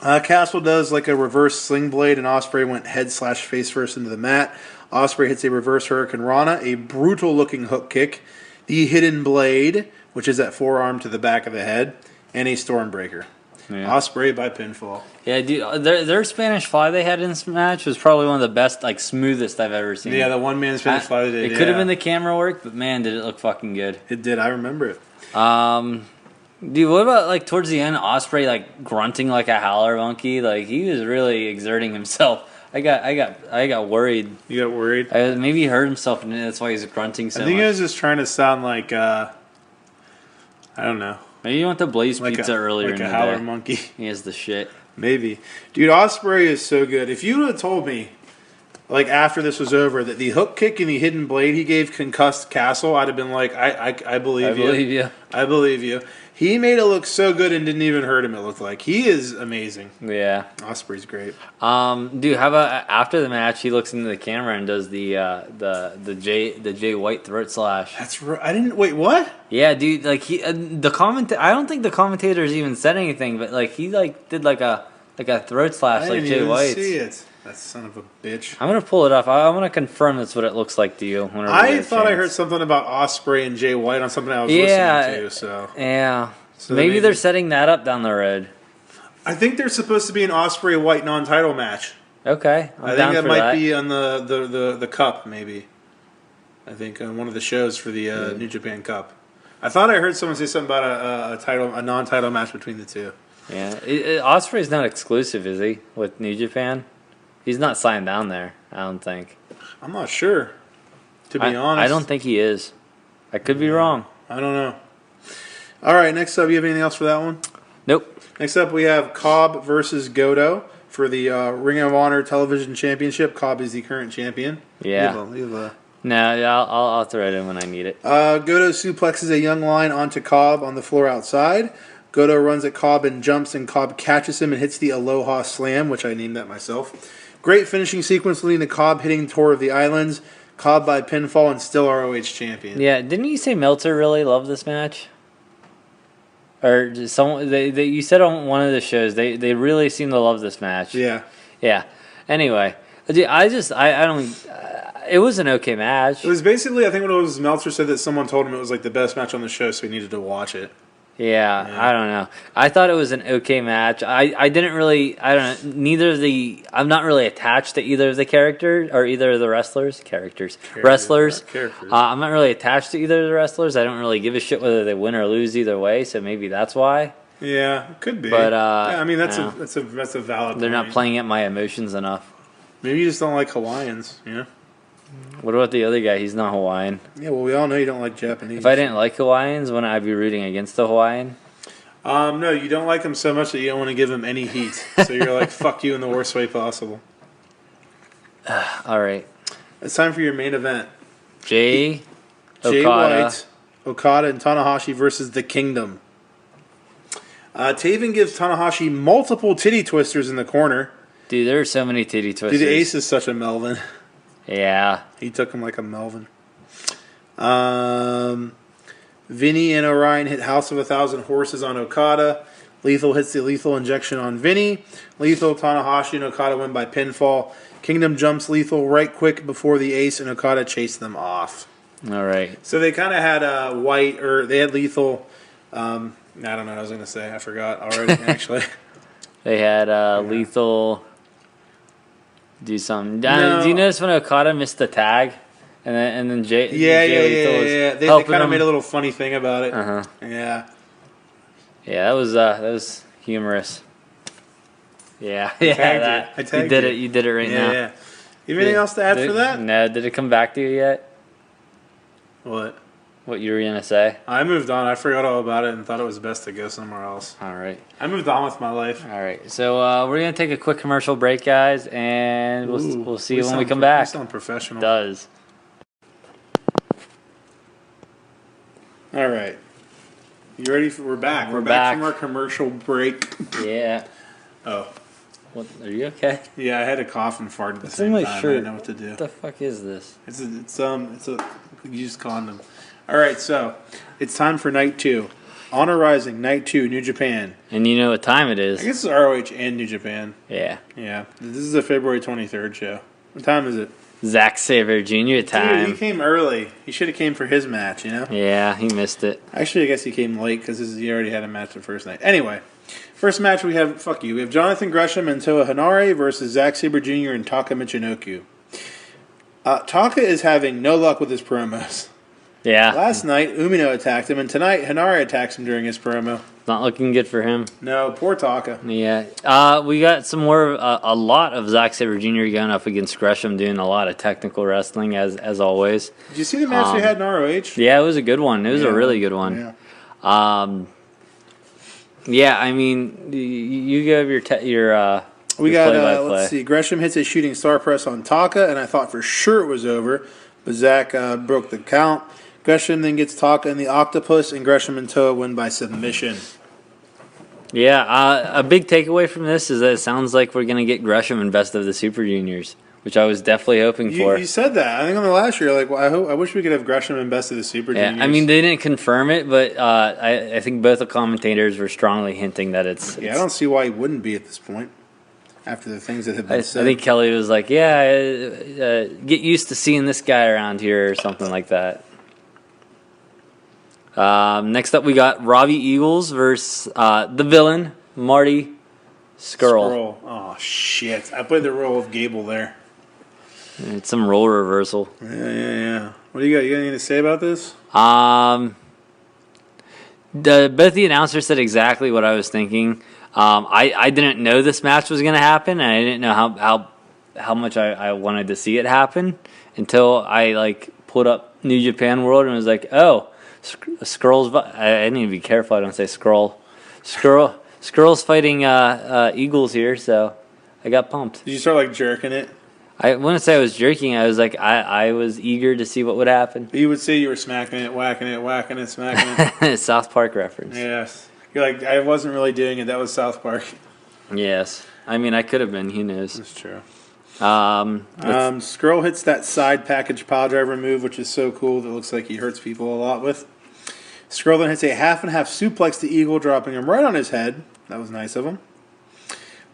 Speaker 2: Castle does like a reverse sling blade, and Ospreay went head/face first into the mat. Ospreay hits a reverse Hurricane Rana, a brutal-looking hook kick, the hidden blade, which is that forearm to the back of the head, and a Stormbreaker. Yeah. Ospreay by pinfall.
Speaker 3: Yeah, dude, their Spanish Fly they had in this match was probably one of the best, like, smoothest I've ever seen.
Speaker 2: Yeah, the one-man Spanish Fly they did.
Speaker 3: It could have been the camera work, but man, did it look fucking good.
Speaker 2: It did. I remember it.
Speaker 3: Dude, what about like towards the end, Ospreay like grunting like a howler monkey? Like he was really exerting himself. I got worried.
Speaker 2: You got worried?
Speaker 3: Maybe he hurt himself, and that's why he's grunting so much.
Speaker 2: I think he was just trying to sound like I don't know.
Speaker 3: Maybe you went to Blaze Pizza earlier in the day.
Speaker 2: Like a howler monkey.
Speaker 3: He has the shit.
Speaker 2: Maybe, dude. Ospreay is so good. If you would have told me, like after this was over, that the hook kick and the hidden blade he gave concussed Castle, I'd have been like, I believe you. I believe you. He made it look so good and didn't even hurt him. It looked like he is amazing.
Speaker 3: Yeah,
Speaker 2: Ospreay's great.
Speaker 3: Dude, how about after the match, he looks into the camera and does the Jay White throat slash.
Speaker 2: That's right. I didn't wait. What?
Speaker 3: Yeah, dude. Like I don't think the commentators even said anything, but like he like did like a throat slash like Jay White.
Speaker 2: I didn't even see it. That son of a bitch.
Speaker 3: I'm gonna pull it up. I want to confirm that's what it looks like to you.
Speaker 2: I thought I heard something about Ospreay and Jay White on something I was listening to. So
Speaker 3: maybe they're setting that up down the road.
Speaker 2: I think there's supposed to be an Ospreay White non-title match.
Speaker 3: Okay,
Speaker 2: I think that might be on the Cup, maybe. I think on one of the shows for the New Japan Cup. I thought I heard someone say something about a non-title match between the two.
Speaker 3: Yeah, Ospreay's not exclusive, is he? With New Japan, he's not signed down there. I don't think.
Speaker 2: I'm not sure. To be honest,
Speaker 3: I don't think he is. I could be wrong.
Speaker 2: I don't know. All right, next up, you have anything else for that one?
Speaker 1: Nope.
Speaker 2: Next up, we have Cobb versus g.o.d. for the Ring of Honor Television Championship. Cobb is the current champion.
Speaker 3: Yeah. I'll throw it in when I need it.
Speaker 2: g.o.d. suplexes a young lion onto Cobb on the floor outside. g.o.d. runs at Cobb and jumps, and Cobb catches him and hits the Aloha Slam, which I named that myself. Great finishing sequence leading to Cobb hitting Tour of the Islands. Cobb by pinfall and still ROH champion.
Speaker 3: Yeah, didn't you say Meltzer really loved this match? Or someone you said on one of the shows they really seem to love this match.
Speaker 2: Yeah.
Speaker 3: Yeah. Anyway, I don't. It was an okay match.
Speaker 2: It was basically, I think what it was, Meltzer said that someone told him it was like the best match on the show, so he needed to watch it.
Speaker 3: Yeah, I don't know. I thought it was an okay match. I didn't really. I don't know. Neither of the. I'm not really attached to either of the characters or either of the wrestlers. Wrestlers. I'm not really attached to either of the wrestlers. I don't really give a shit whether they win or lose either way. So maybe that's why.
Speaker 2: Yeah, it could be.
Speaker 3: But
Speaker 2: I mean, that's a valid.
Speaker 3: They're
Speaker 2: point.
Speaker 3: not playing at my emotions enough.
Speaker 2: Maybe you just don't like Hawaiians. Yeah.
Speaker 3: What about the other guy? He's not Hawaiian.
Speaker 2: Yeah, well, we all know you don't like Japanese.
Speaker 3: If I didn't like Hawaiians, wouldn't I be rooting against the Hawaiian?
Speaker 2: No, you don't like him so much that you don't want to give him any heat. So you're like, fuck you in the worst way possible.
Speaker 3: All right.
Speaker 2: It's time for your main event.
Speaker 3: Jay
Speaker 2: White, Okada, and Tanahashi versus The Kingdom. Taven gives Tanahashi multiple titty twisters in the corner.
Speaker 3: Dude, there are so many titty twisters.
Speaker 2: Dude, the Ace is such a Melvin.
Speaker 3: Yeah.
Speaker 2: He took him like a Melvin. Vinny and Orion hit House of 1,000 Horses on Okada. Lethal hits the lethal injection on Vinny. Lethal, Tanahashi, and Okada win by pinfall. Kingdom jumps Lethal right quick before the Ace and Okada chase them off.
Speaker 3: All right.
Speaker 2: So they kind of had they had Lethal. I don't know what I was going to say. I forgot already, actually.
Speaker 3: They had Lethal do something.
Speaker 2: No.
Speaker 3: Do you notice when Okada missed the tag? And then Jay Lethal was
Speaker 2: They
Speaker 3: helping
Speaker 2: kind of
Speaker 3: him.
Speaker 2: made a little funny thing about it.
Speaker 3: Uh-huh.
Speaker 2: Yeah.
Speaker 3: Yeah, that was humorous. Yeah,
Speaker 2: I
Speaker 3: yeah,
Speaker 2: tagged you. I tagged
Speaker 3: you did
Speaker 2: you.
Speaker 3: it. You did it right now.
Speaker 2: Yeah. You have anything else to add for that?
Speaker 3: No, did it come back to you yet?
Speaker 2: What?
Speaker 3: What you were gonna say?
Speaker 2: I moved on. I forgot all about it and thought it was best to go somewhere else.
Speaker 3: All right,
Speaker 2: I moved on with my life.
Speaker 3: all right. So we're gonna take a quick commercial break, guys, and we'll see you when we come back.
Speaker 2: You sound professional.
Speaker 3: It does.
Speaker 2: All right. You ready? We're back.
Speaker 3: We're
Speaker 2: back
Speaker 3: back
Speaker 2: from our commercial break.
Speaker 3: Yeah.
Speaker 2: Oh.
Speaker 3: What? Are you okay?
Speaker 2: Yeah, I had a cough and fart at the
Speaker 3: It's
Speaker 2: same
Speaker 3: in my
Speaker 2: time. I
Speaker 3: shirt.
Speaker 2: didn't know what to do.
Speaker 3: What the fuck is this?
Speaker 2: It's a used condom. All right, so it's time for night 2. Honor Rising, night 2, New Japan.
Speaker 3: And you know what time it
Speaker 2: I
Speaker 3: is?
Speaker 2: guess it's ROH and New Japan.
Speaker 3: Yeah.
Speaker 2: Yeah, this is a February 23rd show. What time is it?
Speaker 3: Zack Sabre Jr.
Speaker 2: Dude,
Speaker 3: time.
Speaker 2: he came early. He should have came for his match, you know?
Speaker 3: Yeah, he missed it.
Speaker 2: Actually, I guess he came late because he already had a match the first night. Anyway, first match we have, we have Jonathan Gresham and Toa Hanare versus Zack Sabre Jr. and Taka Michinoku. Taka is having no luck with his promos.
Speaker 3: Yeah.
Speaker 2: Last night, Umino attacked him, and tonight, Hanare attacks him during his promo.
Speaker 3: Not looking good for him.
Speaker 2: No, poor Taka.
Speaker 3: Yeah. We got some more, a lot of Zack Sabre Jr. going up against Gresham, doing a lot of technical wrestling, as always.
Speaker 2: Did you see the match they had in ROH?
Speaker 3: Yeah, it was a good one. It was a really good one.
Speaker 2: Yeah.
Speaker 3: Yeah, I mean, you give your
Speaker 2: We
Speaker 3: your
Speaker 2: got,
Speaker 3: play-by-play.
Speaker 2: let's see, Gresham hits a shooting star press on Taka, and I thought for sure it was over, but Zack broke the count. Gresham then gets Taka in the octopus, and Gresham and Toa win by submission.
Speaker 3: Yeah, a big takeaway from this is that it sounds like we're going to get Gresham in Best of the Super Juniors, which I was definitely hoping for.
Speaker 2: You said that. I think on the last year, I wish we could have Gresham in Best of the Super Juniors.
Speaker 3: Yeah, I mean, they didn't confirm it, but I think both the commentators were strongly hinting that it's...
Speaker 2: I don't see why he wouldn't be at this point, after the things that have been said.
Speaker 3: I think Kelly was like, get used to seeing this guy around here or something like that. Next up, we got Robbie Eagles versus the villain, Marty Skrull.
Speaker 2: Oh, shit. I played the role of Gable there.
Speaker 3: It's some role reversal.
Speaker 2: Yeah. What do you got? You got anything to say about this?
Speaker 3: Both the announcers said exactly what I was thinking. I didn't know this match was going to happen, and I didn't know how much I wanted to see it happen until I pulled up New Japan World and was like, oh, Skrull's. I need to be careful I don't say Skrull. Skrull's fighting Eagles here, so I got pumped.
Speaker 2: Did you start jerking it?
Speaker 3: I wouldn't say I was jerking. I was I was eager to see what would happen.
Speaker 2: You would say you were smacking it, whacking it, smacking it.
Speaker 3: South Park reference.
Speaker 2: Yes. You're like, I wasn't really doing it. That was South Park.
Speaker 3: Yes. I mean, I could have been. Who knows?
Speaker 2: That's true.
Speaker 3: Skrull
Speaker 2: Skrull hits that side package pile driver move, which is so cool. That looks like he hurts people a lot with. Skrull then hits a half and half suplex to Eagle, dropping him right on his head. That was nice of him.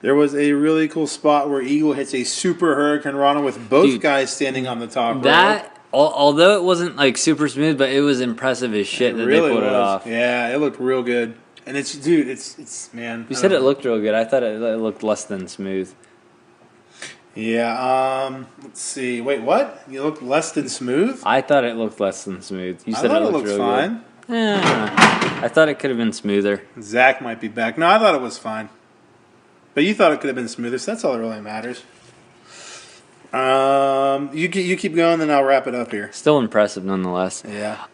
Speaker 2: There was a really cool spot where Eagle hits a super Hurricane Rana with both guys standing on the top row.
Speaker 3: Although it wasn't super smooth, but it was impressive as shit that really they pulled it off.
Speaker 2: Yeah, it looked real good. And it's man.
Speaker 3: You said it looked real good. I thought it looked less than smooth.
Speaker 2: Yeah, let's see. Wait, what? You looked less than smooth?
Speaker 3: I thought it looked less than smooth. You said
Speaker 2: it
Speaker 3: looked
Speaker 2: looked
Speaker 3: real
Speaker 2: fine.
Speaker 3: Good. I thought it could have been smoother.
Speaker 2: Zach might be back. No, I thought it was fine. But you thought it could have been smoother, so that's all that really matters. You keep going, then I'll wrap it up here.
Speaker 3: Still impressive nonetheless.
Speaker 2: Yeah.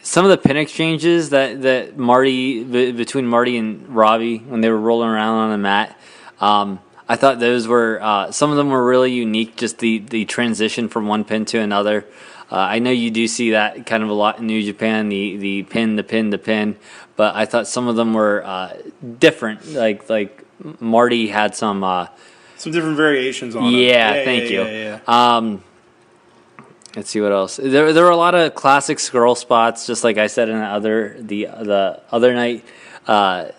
Speaker 3: Some of the pin exchanges that between Marty and Robbie when they were rolling around on the mat, I thought those were some of them were really unique. Just the transition from one pin to another. I know you do see that kind of a lot in New Japan, the pin, but I thought some of them were different. Like Marty had some
Speaker 2: different variations on it.
Speaker 3: Yeah, thank you. Yeah. Let's see what else. There were a lot of classic Skrull spots, just like I said in the other night,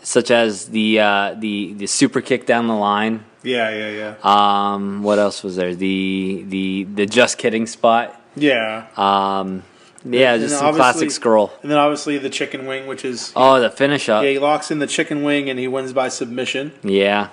Speaker 3: such as the super kick down the line
Speaker 2: Yeah.
Speaker 3: What else was there? The just kidding spot.
Speaker 2: Yeah.
Speaker 3: Yeah,
Speaker 2: And
Speaker 3: just
Speaker 2: then
Speaker 3: some classic
Speaker 2: obviously-
Speaker 3: scroll.
Speaker 2: And then obviously the chicken wing, which is
Speaker 3: Oh, the finish up.
Speaker 2: yeah, he locks in the chicken wing and he wins by submission.
Speaker 3: Yeah.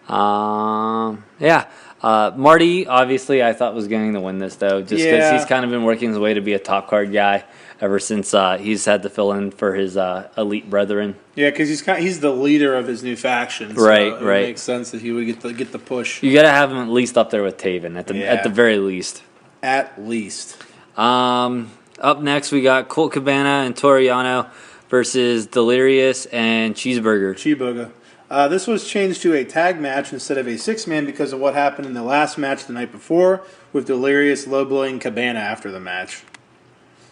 Speaker 3: Yeah. Marty, obviously, I thought was going to win this, though, just because
Speaker 2: Yeah.
Speaker 3: he's kind of been working his way to be a top card guy ever since he's had to fill in for his elite brethren.
Speaker 2: Yeah, because he's the leader of his new faction. So
Speaker 3: Right,
Speaker 2: it
Speaker 3: right.
Speaker 2: makes sense that he would get the push.
Speaker 3: You got to have him at least up there with Taven, at the
Speaker 2: Yeah.
Speaker 3: very least.
Speaker 2: At least.
Speaker 3: Up next, we got Colt Cabana and Toriano versus Delirious and Cheeseburger.
Speaker 2: Chibuga. This was changed to a tag match instead of a 6-man because of what happened in the last match the night before with Delirious low-blowing Cabana after the match.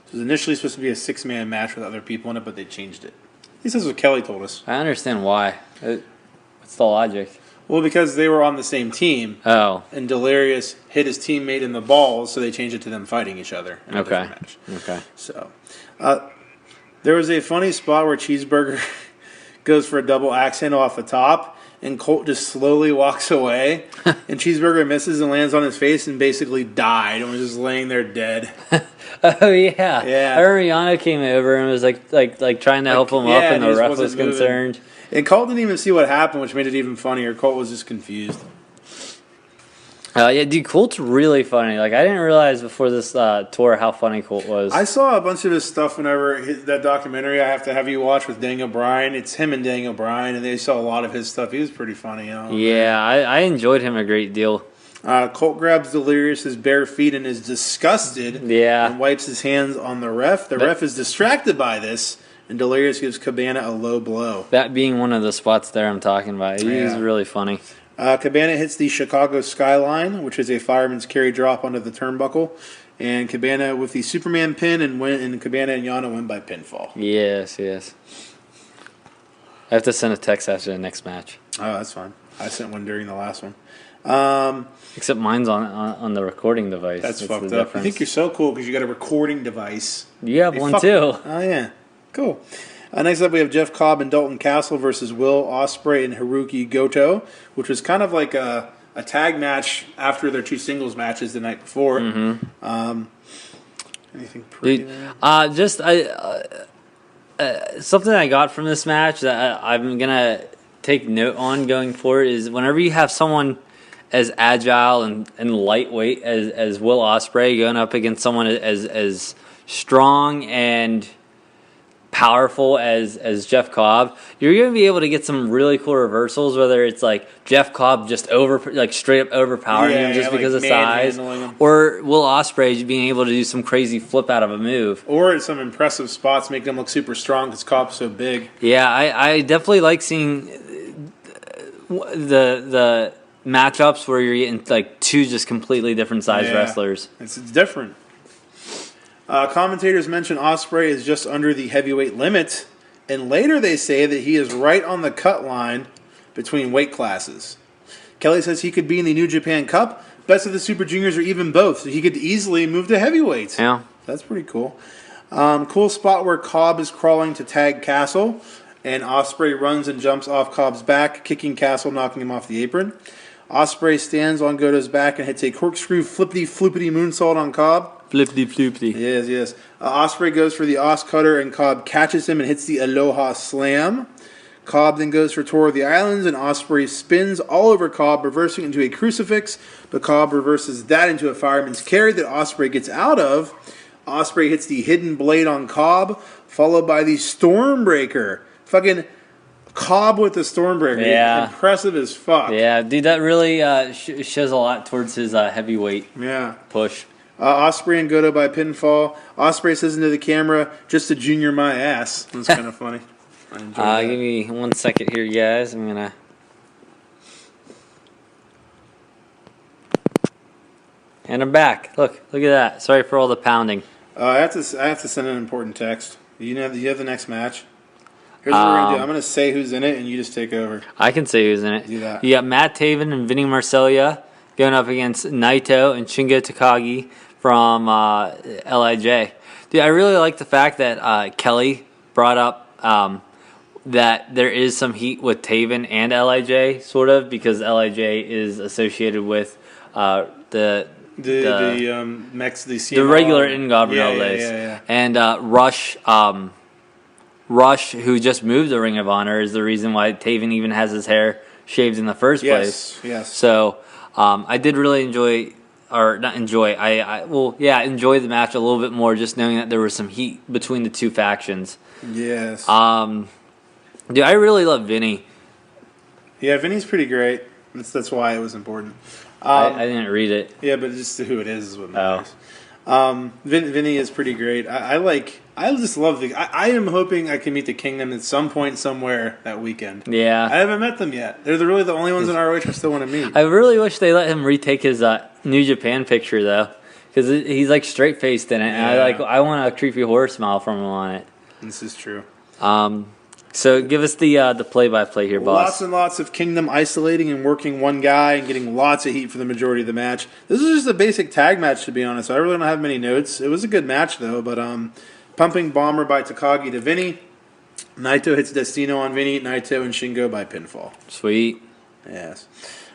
Speaker 2: It was initially supposed to be a 6-man match with other people in it, but they changed it. At least that's what Kelly told us.
Speaker 3: I understand why. What's the logic?
Speaker 2: Well, because they were on the same team,
Speaker 3: Oh,
Speaker 2: and Delirious hit his teammate in the balls, so they changed it to them fighting each other in a
Speaker 3: okay.
Speaker 2: different match.
Speaker 3: Okay.
Speaker 2: So, there was a funny spot where Cheeseburger goes for a double axe handle off the top, and Colt just slowly walks away, and Cheeseburger misses and lands on his face and basically died and was just laying there dead.
Speaker 3: Oh yeah.
Speaker 2: Yeah.
Speaker 3: Ariana came over and was like trying to help him
Speaker 2: yeah,
Speaker 3: up, and
Speaker 2: and
Speaker 3: the
Speaker 2: he just
Speaker 3: ref
Speaker 2: wasn't
Speaker 3: was
Speaker 2: moving.
Speaker 3: concerned.
Speaker 2: And Colt didn't even see what happened, which made it even funnier. Colt was just confused.
Speaker 3: Yeah, dude, Colt's really funny. Like, I didn't realize before this tour how funny Colt was.
Speaker 2: I saw a bunch of his stuff whenever that documentary I have to have you watch with Daniel Bryan. It's him and Daniel Bryan, and they saw a lot of his stuff. He was pretty funny.
Speaker 3: Yeah, I enjoyed him a great deal.
Speaker 2: Colt grabs Delirious's bare feet and is disgusted.
Speaker 3: Yeah.
Speaker 2: And wipes his hands on the ref. The ref is distracted by this, and Delirious gives Cabana a low blow.
Speaker 3: That being one of the spots there I'm talking about. He's
Speaker 2: Yeah.
Speaker 3: really funny.
Speaker 2: Cabana hits the Chicago Skyline, which is a fireman's carry drop onto the turnbuckle. And Cabana with the Superman pin, and Cabana and Yano win by pinfall.
Speaker 3: Yes. I have to send a text after the next match.
Speaker 2: Oh, that's fine. I sent one during the last one.
Speaker 3: Except mine's on the recording device.
Speaker 2: That's
Speaker 3: the
Speaker 2: fucked up.
Speaker 3: difference.
Speaker 2: I think you're so cool because you got a recording device.
Speaker 3: You have
Speaker 2: Hey,
Speaker 3: one
Speaker 2: fuck-
Speaker 3: too.
Speaker 2: Oh, yeah. Cool. Next up, we have Jeff Cobb and Dalton Castle versus Will Ospreay and Haruki Goto, which was kind of like a tag match after their two singles matches the night before. Mm-hmm. Anything pretty there?
Speaker 3: Something I got from this match that I'm gonna take note on going forward is whenever you have someone as agile and lightweight as Will Ospreay going up against someone as strong and powerful as Jeff Cobb, you're going to be able to get some really cool reversals, whether it's like Jeff Cobb just straight up overpowering him just because of size,
Speaker 2: him.
Speaker 3: or Will Ospreay being able to do some crazy flip out of a move.
Speaker 2: Or some impressive spots make them look super strong because Cobb's so big.
Speaker 3: Yeah, I definitely like seeing the matchups where you're getting like two just completely different size
Speaker 2: Yeah.
Speaker 3: wrestlers.
Speaker 2: It's different. Commentators mention Ospreay is just under the heavyweight limit, and later they say that he is right on the cut line between weight classes. Kelly says he could be in the New Japan Cup, best of the Super Juniors, or even both, so he could easily move to heavyweight.
Speaker 3: Yeah.
Speaker 2: That's pretty cool. Cool spot where Cobb is crawling to tag Castle, and Ospreay runs and jumps off Cobb's back, kicking Castle, knocking him off the apron. Ospreay stands on Goto's back and hits a corkscrew flippity-floopity moonsault on Cobb.
Speaker 3: Flippity.
Speaker 2: Yes. Ospreay goes for the Os Cutter, and Cobb catches him and hits the Aloha Slam. Cobb then goes for Tour of the Islands, and Ospreay spins all over Cobb, reversing into a crucifix, but Cobb reverses that into a fireman's carry that Ospreay gets out of. Ospreay hits the hidden blade on Cobb, followed by the Stormbreaker. Fucking Cobb with the Stormbreaker.
Speaker 3: Yeah.
Speaker 2: Impressive as fuck.
Speaker 3: Yeah, dude, that really shows a lot towards his heavyweight
Speaker 2: Yeah.
Speaker 3: push.
Speaker 2: Ospreay and Goto by pinfall. Ospreay says into the camera, "Just a junior my ass." That's kind of funny. I enjoyed that.
Speaker 3: Give me 1 second here, guys. I'm gonna. And I'm back. Look at that. Sorry for all the pounding.
Speaker 2: I have to send an important text. You have the next match. Here's what we're gonna do. I'm gonna say who's in it, and you just take over.
Speaker 3: I can say who's in it.
Speaker 2: Do that.
Speaker 3: You got Matt Taven and Vinny Marcellia going up against Naito and Shingo Takagi from LIJ. Dude, I really like the fact that Kelly brought up that there is some heat with Taven and LIJ, sort of, because LIJ is associated with the regular Ingobernables.
Speaker 2: Yeah.
Speaker 3: And Rush, who just moved to Ring of Honor, is the reason why Taven even has his hair shaved in the first place.
Speaker 2: Yes.
Speaker 3: So I did really enjoy the match a little bit more, just knowing that there was some heat between the two factions.
Speaker 2: Yes.
Speaker 3: Dude, I really love Vinny.
Speaker 2: Yeah, Vinny's pretty great. That's why it was important.
Speaker 3: I didn't read it.
Speaker 2: Yeah, but just who it is what matters. Vinny is pretty great. I just love I am hoping I can meet the Kingdom at some point somewhere that weekend.
Speaker 3: Yeah.
Speaker 2: I haven't met them yet. They're really the only ones in ROH I still want to meet.
Speaker 3: I really wish they let him retake his New Japan picture, though, because he's like straight faced in it, and I want a creepy horror smile from him on it.
Speaker 2: This is true.
Speaker 3: So give us the play-by-play here, boss.
Speaker 2: Lots and lots of Kingdom isolating and working one guy and getting lots of heat for the majority of the match. This is just a basic tag match, to be honest. I really don't have many notes. It was a good match, though, but pumping bomber by Takagi to Vinny. Naito hits Destino on Vinny. Naito and Shingo by pinfall.
Speaker 3: Sweet.
Speaker 2: Yes.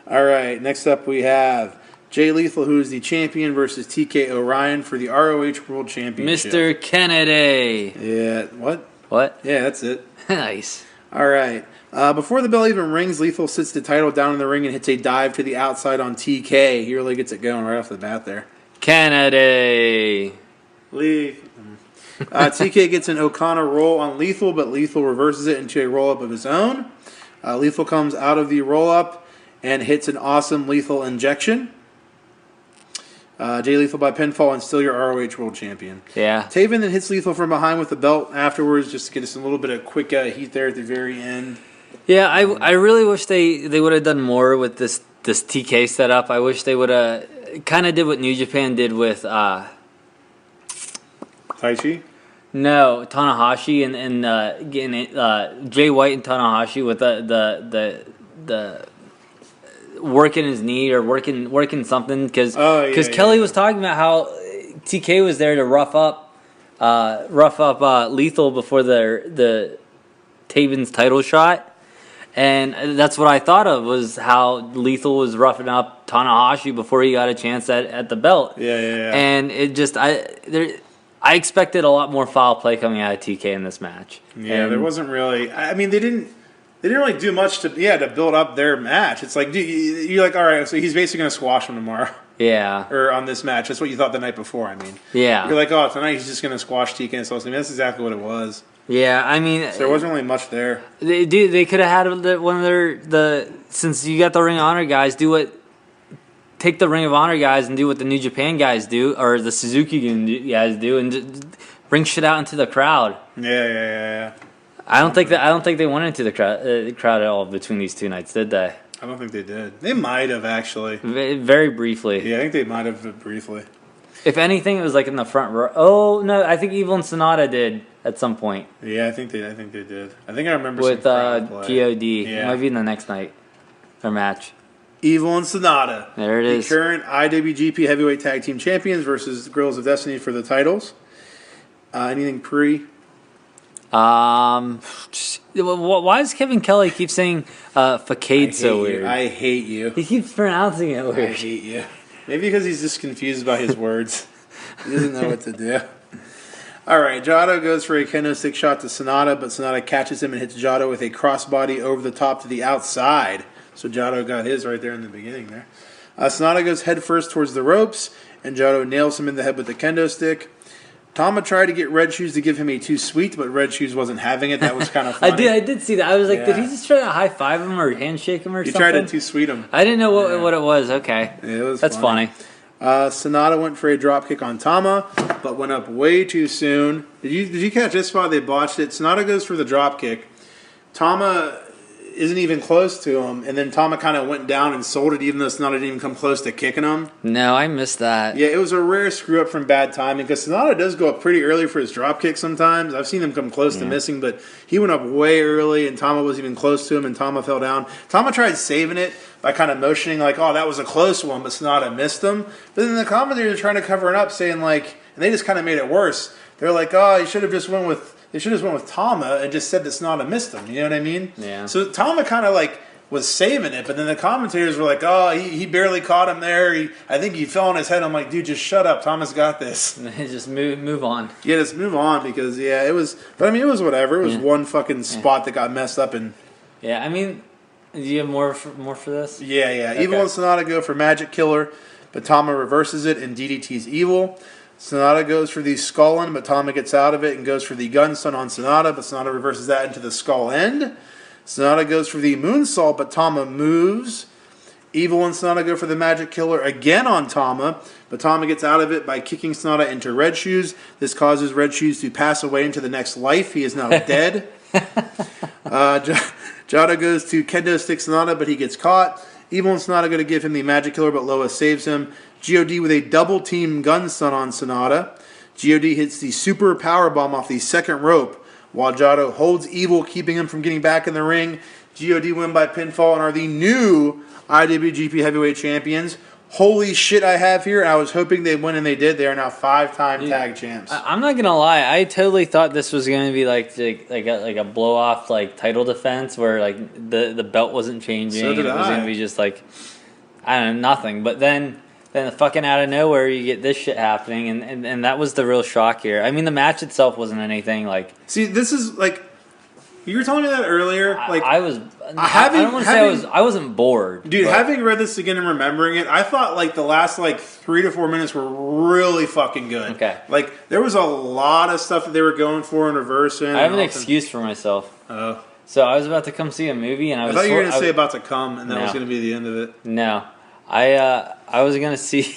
Speaker 2: All right, next up we have Jay Lethal, who is the champion, versus TK Orion for the ROH World Championship.
Speaker 3: Mr. Kennedy.
Speaker 2: Yeah, what?
Speaker 3: What?
Speaker 2: Yeah, that's it.
Speaker 3: Nice.
Speaker 2: All right. Before the bell even rings, Lethal sits the title down in the ring and hits a dive to the outside on TK. He really gets it going right off the bat there.
Speaker 3: Kennedy.
Speaker 2: TK gets an O'Connor roll on Lethal, but Lethal reverses it into a roll-up of his own. Lethal comes out of the roll-up and hits an awesome Lethal injection. Jay Lethal by pinfall and still your ROH World Champion.
Speaker 3: Yeah.
Speaker 2: Taven then hits Lethal from behind with the belt afterwards just to get us a little bit of quick heat there at the very end.
Speaker 3: Yeah, I really wish they would have done more with this TK setup. I wish they would have kind of did what New Japan did with
Speaker 2: Taichi?
Speaker 3: No, Tanahashi and getting Jay White and Tanahashi with the working his knee or working something because Kelly was talking about how TK was there to rough up Lethal before the Taven's title shot, and that's what I thought of was how Lethal was roughing up Tanahashi before he got a chance at the belt.
Speaker 2: Yeah.
Speaker 3: And it just I expected a lot more foul play coming out of TK in this match.
Speaker 2: Yeah,
Speaker 3: and
Speaker 2: there wasn't really. I mean, they didn't really do much to build up their match. It's like you're like, all right, so he's basically gonna squash him tomorrow.
Speaker 3: Yeah.
Speaker 2: Or on this match. That's what you thought the night before. I mean.
Speaker 3: Yeah.
Speaker 2: You're like, oh, tonight he's just gonna squash TK and stuff. I mean, that's exactly what it was.
Speaker 3: Yeah, I mean,
Speaker 2: so there wasn't really much there.
Speaker 3: They could have had one of their since you got the Ring of Honor guys take the Ring of Honor guys and do what the New Japan guys do or the Suzuki guys do and just bring shit out into the crowd.
Speaker 2: Yeah.
Speaker 3: I don't think they went into the crowd at all between these two nights, did they?
Speaker 2: I don't think they did. They might have actually.
Speaker 3: Very briefly.
Speaker 2: Yeah, I think they might have briefly.
Speaker 3: If anything, it was like in the front row. Oh no, I think Evil and Sonata did at some point.
Speaker 2: Yeah, I think they did. I think I remember
Speaker 3: with g.o.d.
Speaker 2: Yeah.
Speaker 3: It might be in the next night or match.
Speaker 2: Evil and Sonata.
Speaker 3: There it is.
Speaker 2: The current IWGP Heavyweight Tag Team Champions versus Girls of Destiny for the titles. Anything pre?
Speaker 3: Why does Kevin Kelly keep saying facade so weird?
Speaker 2: I hate you.
Speaker 3: He keeps pronouncing it weird.
Speaker 2: I hate you. Maybe because he's just confused by his words. He doesn't know what to do. All right, Jado goes for a kendo stick shot to Sonata, but Sonata catches him and hits Jado with a crossbody over the top to the outside. So Jado got his right there in the beginning there. Sonata goes head first towards the ropes, and Jado nails him in the head with the kendo stick. Tama tried to get Red Shoes to give him a too sweet, but Red Shoes wasn't having it. That was kind of funny.
Speaker 3: I did see that. I was like, did he just try to high five him or handshake him or something?
Speaker 2: He tried to too sweet him.
Speaker 3: I didn't know what it was. Okay.
Speaker 2: Yeah, it was
Speaker 3: That's funny.
Speaker 2: Sonata went for a drop kick on Tama, but went up way too soon. Did you catch this spot? They botched it. Sonata goes for the drop kick. Tama isn't even close to him, and then Tama kind of went down and sold it, even though Sonata didn't even come close to kicking him.
Speaker 3: No, I missed that.
Speaker 2: Yeah, it was a rare screw up from bad timing because Sonata does go up pretty early for his drop kick sometimes. I've seen him come close to missing, but he went up way early, and Tama wasn't even close to him, and Tama fell down. Tama tried saving it by kind of motioning like, oh, that was a close one, but Sonata missed him. But then the commentators are trying to cover it up, saying like, and they just kind of made it worse. They're like, oh, you should have just went with they should have went with Tama and just said that Sonata missed him. You know what I mean?
Speaker 3: Yeah.
Speaker 2: So Tama kind of like was saving it, but then the commentators were like, "Oh, he barely caught him there. I think he fell on his head." I'm like, "Dude, just shut up. Tama's got this."
Speaker 3: Just move on.
Speaker 2: Yeah, just move on because it was. But I mean, it was whatever. It was one fucking spot that got messed up and.
Speaker 3: Yeah, I mean, do you have more for this?
Speaker 2: Yeah. Okay. Evil and Sonata go for Magic Killer, but Tama reverses it and DDT's Evil. Sonata goes for the Skull End, but Tama gets out of it and goes for the Gun Stun on Sonata, but Sonata reverses that into the Skull End. Sonata goes for the Moonsault, but Tama moves. Evil and Sonata go for the Magic Killer again on Tama, but Tama gets out of it by kicking Sonata into Red Shoes. This causes Red Shoes to pass away into the next life. He is now dead. Jada goes to Kendo Stick Sonata, but he gets caught. Evil and Sonata go to give him the Magic Killer, but Loa saves him. g.o.d with a double team Gun Stun on Sonata. g.o.d hits the Super Power Bomb off the second rope, while Jado holds Evil, keeping him from getting back in the ring. g.o.d win by pinfall and are the new IWGP Heavyweight Champions. Holy shit, I have here. I was hoping they'd win, and they did. They are now 5-time tag champs.
Speaker 3: I'm not gonna lie. I totally thought this was gonna be like a blow off title defense where the belt wasn't changing.
Speaker 2: So did
Speaker 3: it was
Speaker 2: I.
Speaker 3: gonna be just I don't know, nothing. But then fucking out of nowhere you get this shit happening, and that was the real shock here. I mean, the match itself wasn't anything like.
Speaker 2: See, this is you were telling me that earlier.
Speaker 3: I was. I don't want to say I wasn't bored,
Speaker 2: dude.
Speaker 3: But
Speaker 2: having read this again and remembering it, I thought the last 3 to 4 minutes were really fucking good.
Speaker 3: Okay.
Speaker 2: There was a lot of stuff that they were going for in reverse.
Speaker 3: I have an excuse for myself.
Speaker 2: Oh.
Speaker 3: So I was about to come see a movie, and I
Speaker 2: thought you were going to say about to come, and that was going to be the end of it.
Speaker 3: No, I was going to see.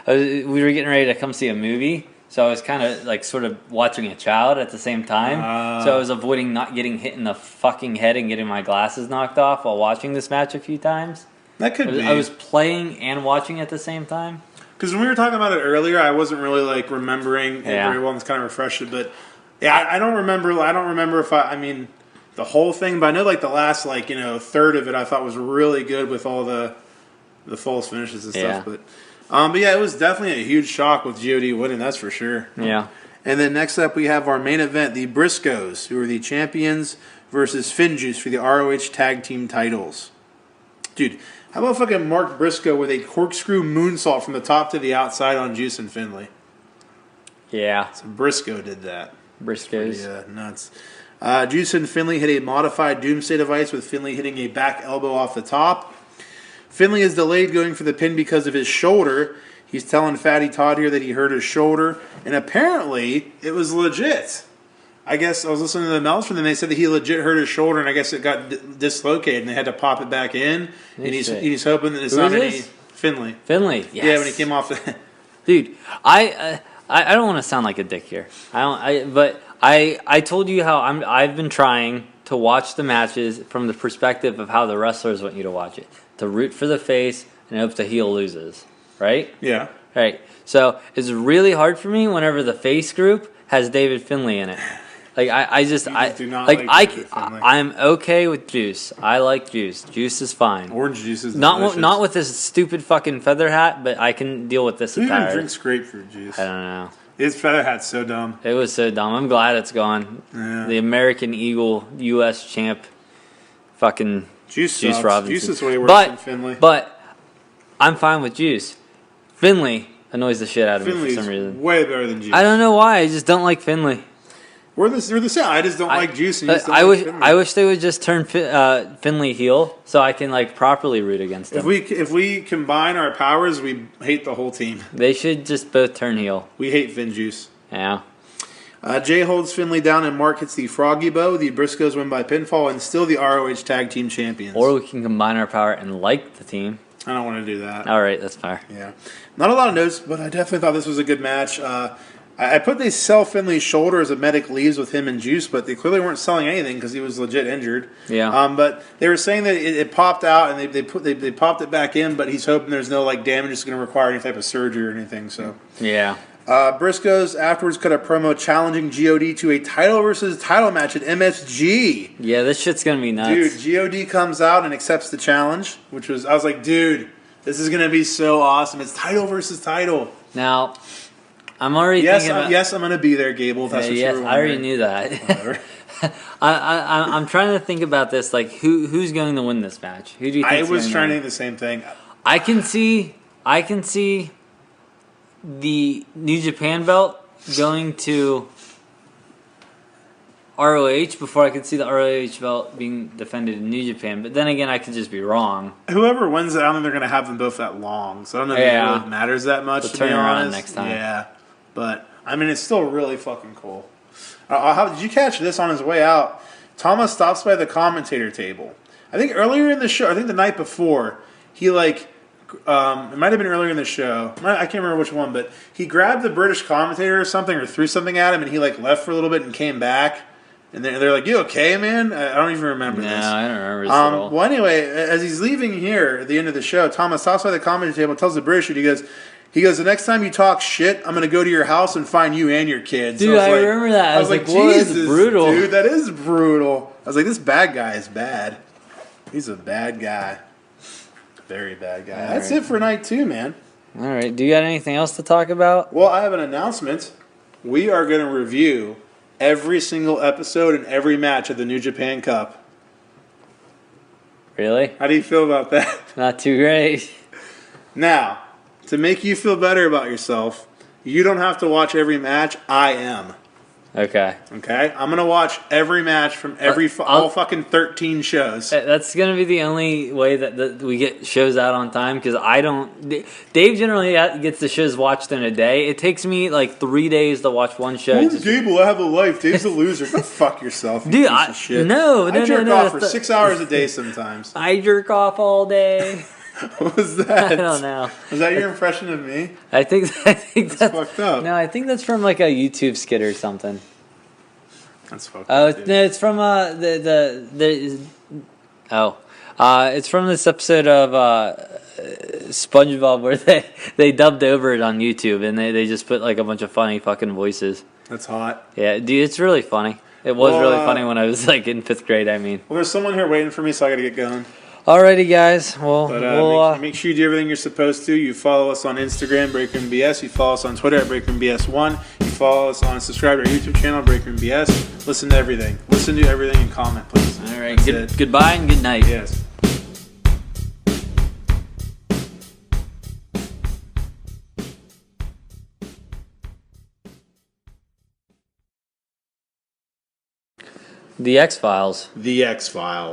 Speaker 3: We were getting ready to come see a movie. So I was kind of sort of watching a child at the same time. So I was avoiding not getting hit in the fucking head and getting my glasses knocked off while watching this match a few times.
Speaker 2: That could be.
Speaker 3: I was playing and watching at the same time.
Speaker 2: Because when we were talking about it earlier, I wasn't really remembering it very well, and it's kind of refreshed it. But yeah, I don't remember. I don't remember if I mean the whole thing, but I know the last third of it I thought was really good with all the false finishes and stuff. But yeah, it was definitely a huge shock with g.o.d winning, that's for sure.
Speaker 3: Yeah.
Speaker 2: And then next up we have our main event, the Briscoes, who are the champions, versus Finjuice for the ROH Tag Team titles. Dude, how about fucking Mark Briscoe with a corkscrew moonsault from the top to the outside on Juice and Finlay?
Speaker 3: Yeah.
Speaker 2: So Briscoe did that.
Speaker 3: Briscoes.
Speaker 2: Yeah, nuts. Juice and Finlay hit a modified Doomsday device with Finlay hitting a back elbow off the top. Finlay is delayed going for the pin because of his shoulder. He's telling Fatty Todd here that he hurt his shoulder, and apparently it was legit. I guess I was listening to the Meltzer, and they said that he legit hurt his shoulder, and I guess it got dislocated, and they had to pop it back in. And he's hoping that it's not any Finlay.
Speaker 3: Finlay, yes.
Speaker 2: Yeah, when he came off the
Speaker 3: dude, I don't want to sound like a dick here. But I told you how I've been trying to watch the matches from the perspective of how the wrestlers want you to watch it. To root for the face and hope the heel loses, right?
Speaker 2: Yeah.
Speaker 3: Right. So it's really hard for me whenever the face group has David Finlay in it. I'm okay with Juice. I like Juice. Juice is fine.
Speaker 2: Orange juice is
Speaker 3: not with this stupid fucking feather hat, but I can deal with this attire.
Speaker 2: Who even drinks grapefruit juice?
Speaker 3: I don't know.
Speaker 2: His feather hat's so dumb.
Speaker 3: It was so dumb. I'm glad it's gone.
Speaker 2: Yeah.
Speaker 3: The American Eagle U.S. champ, fucking
Speaker 2: Juice
Speaker 3: Robinson.
Speaker 2: Juice is way worse than Finlay.
Speaker 3: But I'm fine with Juice. Finlay annoys the shit out of me for some reason.
Speaker 2: Way better than Juice.
Speaker 3: I don't know why. I just don't like Finlay.
Speaker 2: We're the same. I just don't like Juice. And
Speaker 3: I wish they would just turn Finlay heel so I can properly root against him.
Speaker 2: If we combine our powers, we hate the whole team.
Speaker 3: They should just both turn heel.
Speaker 2: We hate Finn Juice.
Speaker 3: Yeah.
Speaker 2: Jay holds Finlay down and Mark hits the Froggy Bow. The Briscoes win by pinfall and still the ROH Tag Team Champions.
Speaker 3: Or we can combine our power and like the team.
Speaker 2: I don't want to do that.
Speaker 3: All right, that's fair.
Speaker 2: Yeah. Not a lot of notes, but I definitely thought this was a good match. I put they sell Finlay's shoulder as a medic leaves with him and Juice, but they clearly weren't selling anything because he was legit injured.
Speaker 3: Yeah.
Speaker 2: But they were saying that it popped out and they popped it back in, but he's hoping there's no damage that's going to require any type of surgery or anything. So
Speaker 3: yeah.
Speaker 2: Briscoes afterwards cut a promo challenging g.o.d to a title versus title match at MSG.
Speaker 3: Yeah, this shit's gonna be nuts.
Speaker 2: Dude, g.o.d comes out and accepts the challenge, I was like, dude, this is gonna be so awesome. It's title versus title.
Speaker 3: Now, I'm already
Speaker 2: Yes,
Speaker 3: thinking about.
Speaker 2: yes, I'm gonna be there, Gable. If that's what
Speaker 3: Yes,
Speaker 2: you were
Speaker 3: I already
Speaker 2: wondering.
Speaker 3: knew that.
Speaker 2: Whatever.
Speaker 3: I'm trying to think about this. Like, who's going to win this match? Who do you think?
Speaker 2: I was trying to think the same thing.
Speaker 3: I can see the New Japan belt going to ROH before I could see the ROH belt being defended in New Japan. But then again, I could just be wrong.
Speaker 2: Whoever wins it, I don't think they're gonna have them both that long. So I don't know if it really matters that much.
Speaker 3: They'll
Speaker 2: to
Speaker 3: turn
Speaker 2: be
Speaker 3: around
Speaker 2: honest.
Speaker 3: next time.
Speaker 2: Yeah, but I mean, it's still really fucking cool. Did you catch this on his way out? Thomas stops by the commentator table. I think earlier in the show, I think the night before, he it might have been earlier in the show. I can't remember which one, but he grabbed the British commentator or something, or threw something at him, and he left for a little bit and came back. And they're like, "You okay, man?" I don't even remember this.
Speaker 3: No, I don't remember this at all.
Speaker 2: Well, anyway, as he's leaving here at the end of the show, Thomas stops by the commentator table, tells the British, he goes, "The next time you talk shit, I'm going to go to your house and find you and your kids."
Speaker 3: Dude, I remember that. I was like, "Whoa, that's brutal."
Speaker 2: Dude, that is brutal. I was like, this bad guy is bad. He's a bad guy. Very bad guy. That's it for night 2, man.
Speaker 3: All right. Do you got anything else to talk about?
Speaker 2: Well, I have an announcement. We are going to review every single episode and every match of the New Japan Cup.
Speaker 3: Really?
Speaker 2: How do you feel about that?
Speaker 3: Not too great.
Speaker 2: Now, to make you feel better about yourself, you don't have to watch every match. I am.
Speaker 3: Okay.
Speaker 2: Okay? I'm going to watch every match from all fucking 13 shows.
Speaker 3: That's going to be the only way that we get shows out on time, because I don't... Dave generally gets the shows watched in a day. It takes me 3 days to watch one show.
Speaker 2: I'm Gable, I have a life. Dave's a loser. Go fuck yourself, you
Speaker 3: Dude,
Speaker 2: piece of shit.
Speaker 3: I
Speaker 2: jerk off for 6 hours a day sometimes.
Speaker 3: I jerk off all day.
Speaker 2: What was that?
Speaker 3: I don't know.
Speaker 2: Was that your impression of me?
Speaker 3: I think that's
Speaker 2: fucked up.
Speaker 3: No, I think that's from a YouTube skit or something.
Speaker 2: That's fucked
Speaker 3: Oh,
Speaker 2: up. Dude.
Speaker 3: no, it's from it's from this episode of SpongeBob where they dubbed over it on YouTube, and they just put a bunch of funny fucking voices.
Speaker 2: That's hot.
Speaker 3: Yeah, dude, it's really funny. It was really funny when I was in 5th grade. I mean,
Speaker 2: well, there's someone here waiting for me, so I got to get going.
Speaker 3: Alrighty, guys. Well,
Speaker 2: But make sure you do everything you're supposed to. You follow us on Instagram, Breakroom BS. You follow us on Twitter at Breakroom BS1. You follow us on subscribe to our YouTube channel, Breakroom BS. Listen to everything. Listen to everything and comment, please.
Speaker 3: All right. Goodbye and good night.
Speaker 2: Yes.
Speaker 3: The X-Files.
Speaker 2: The X-Files.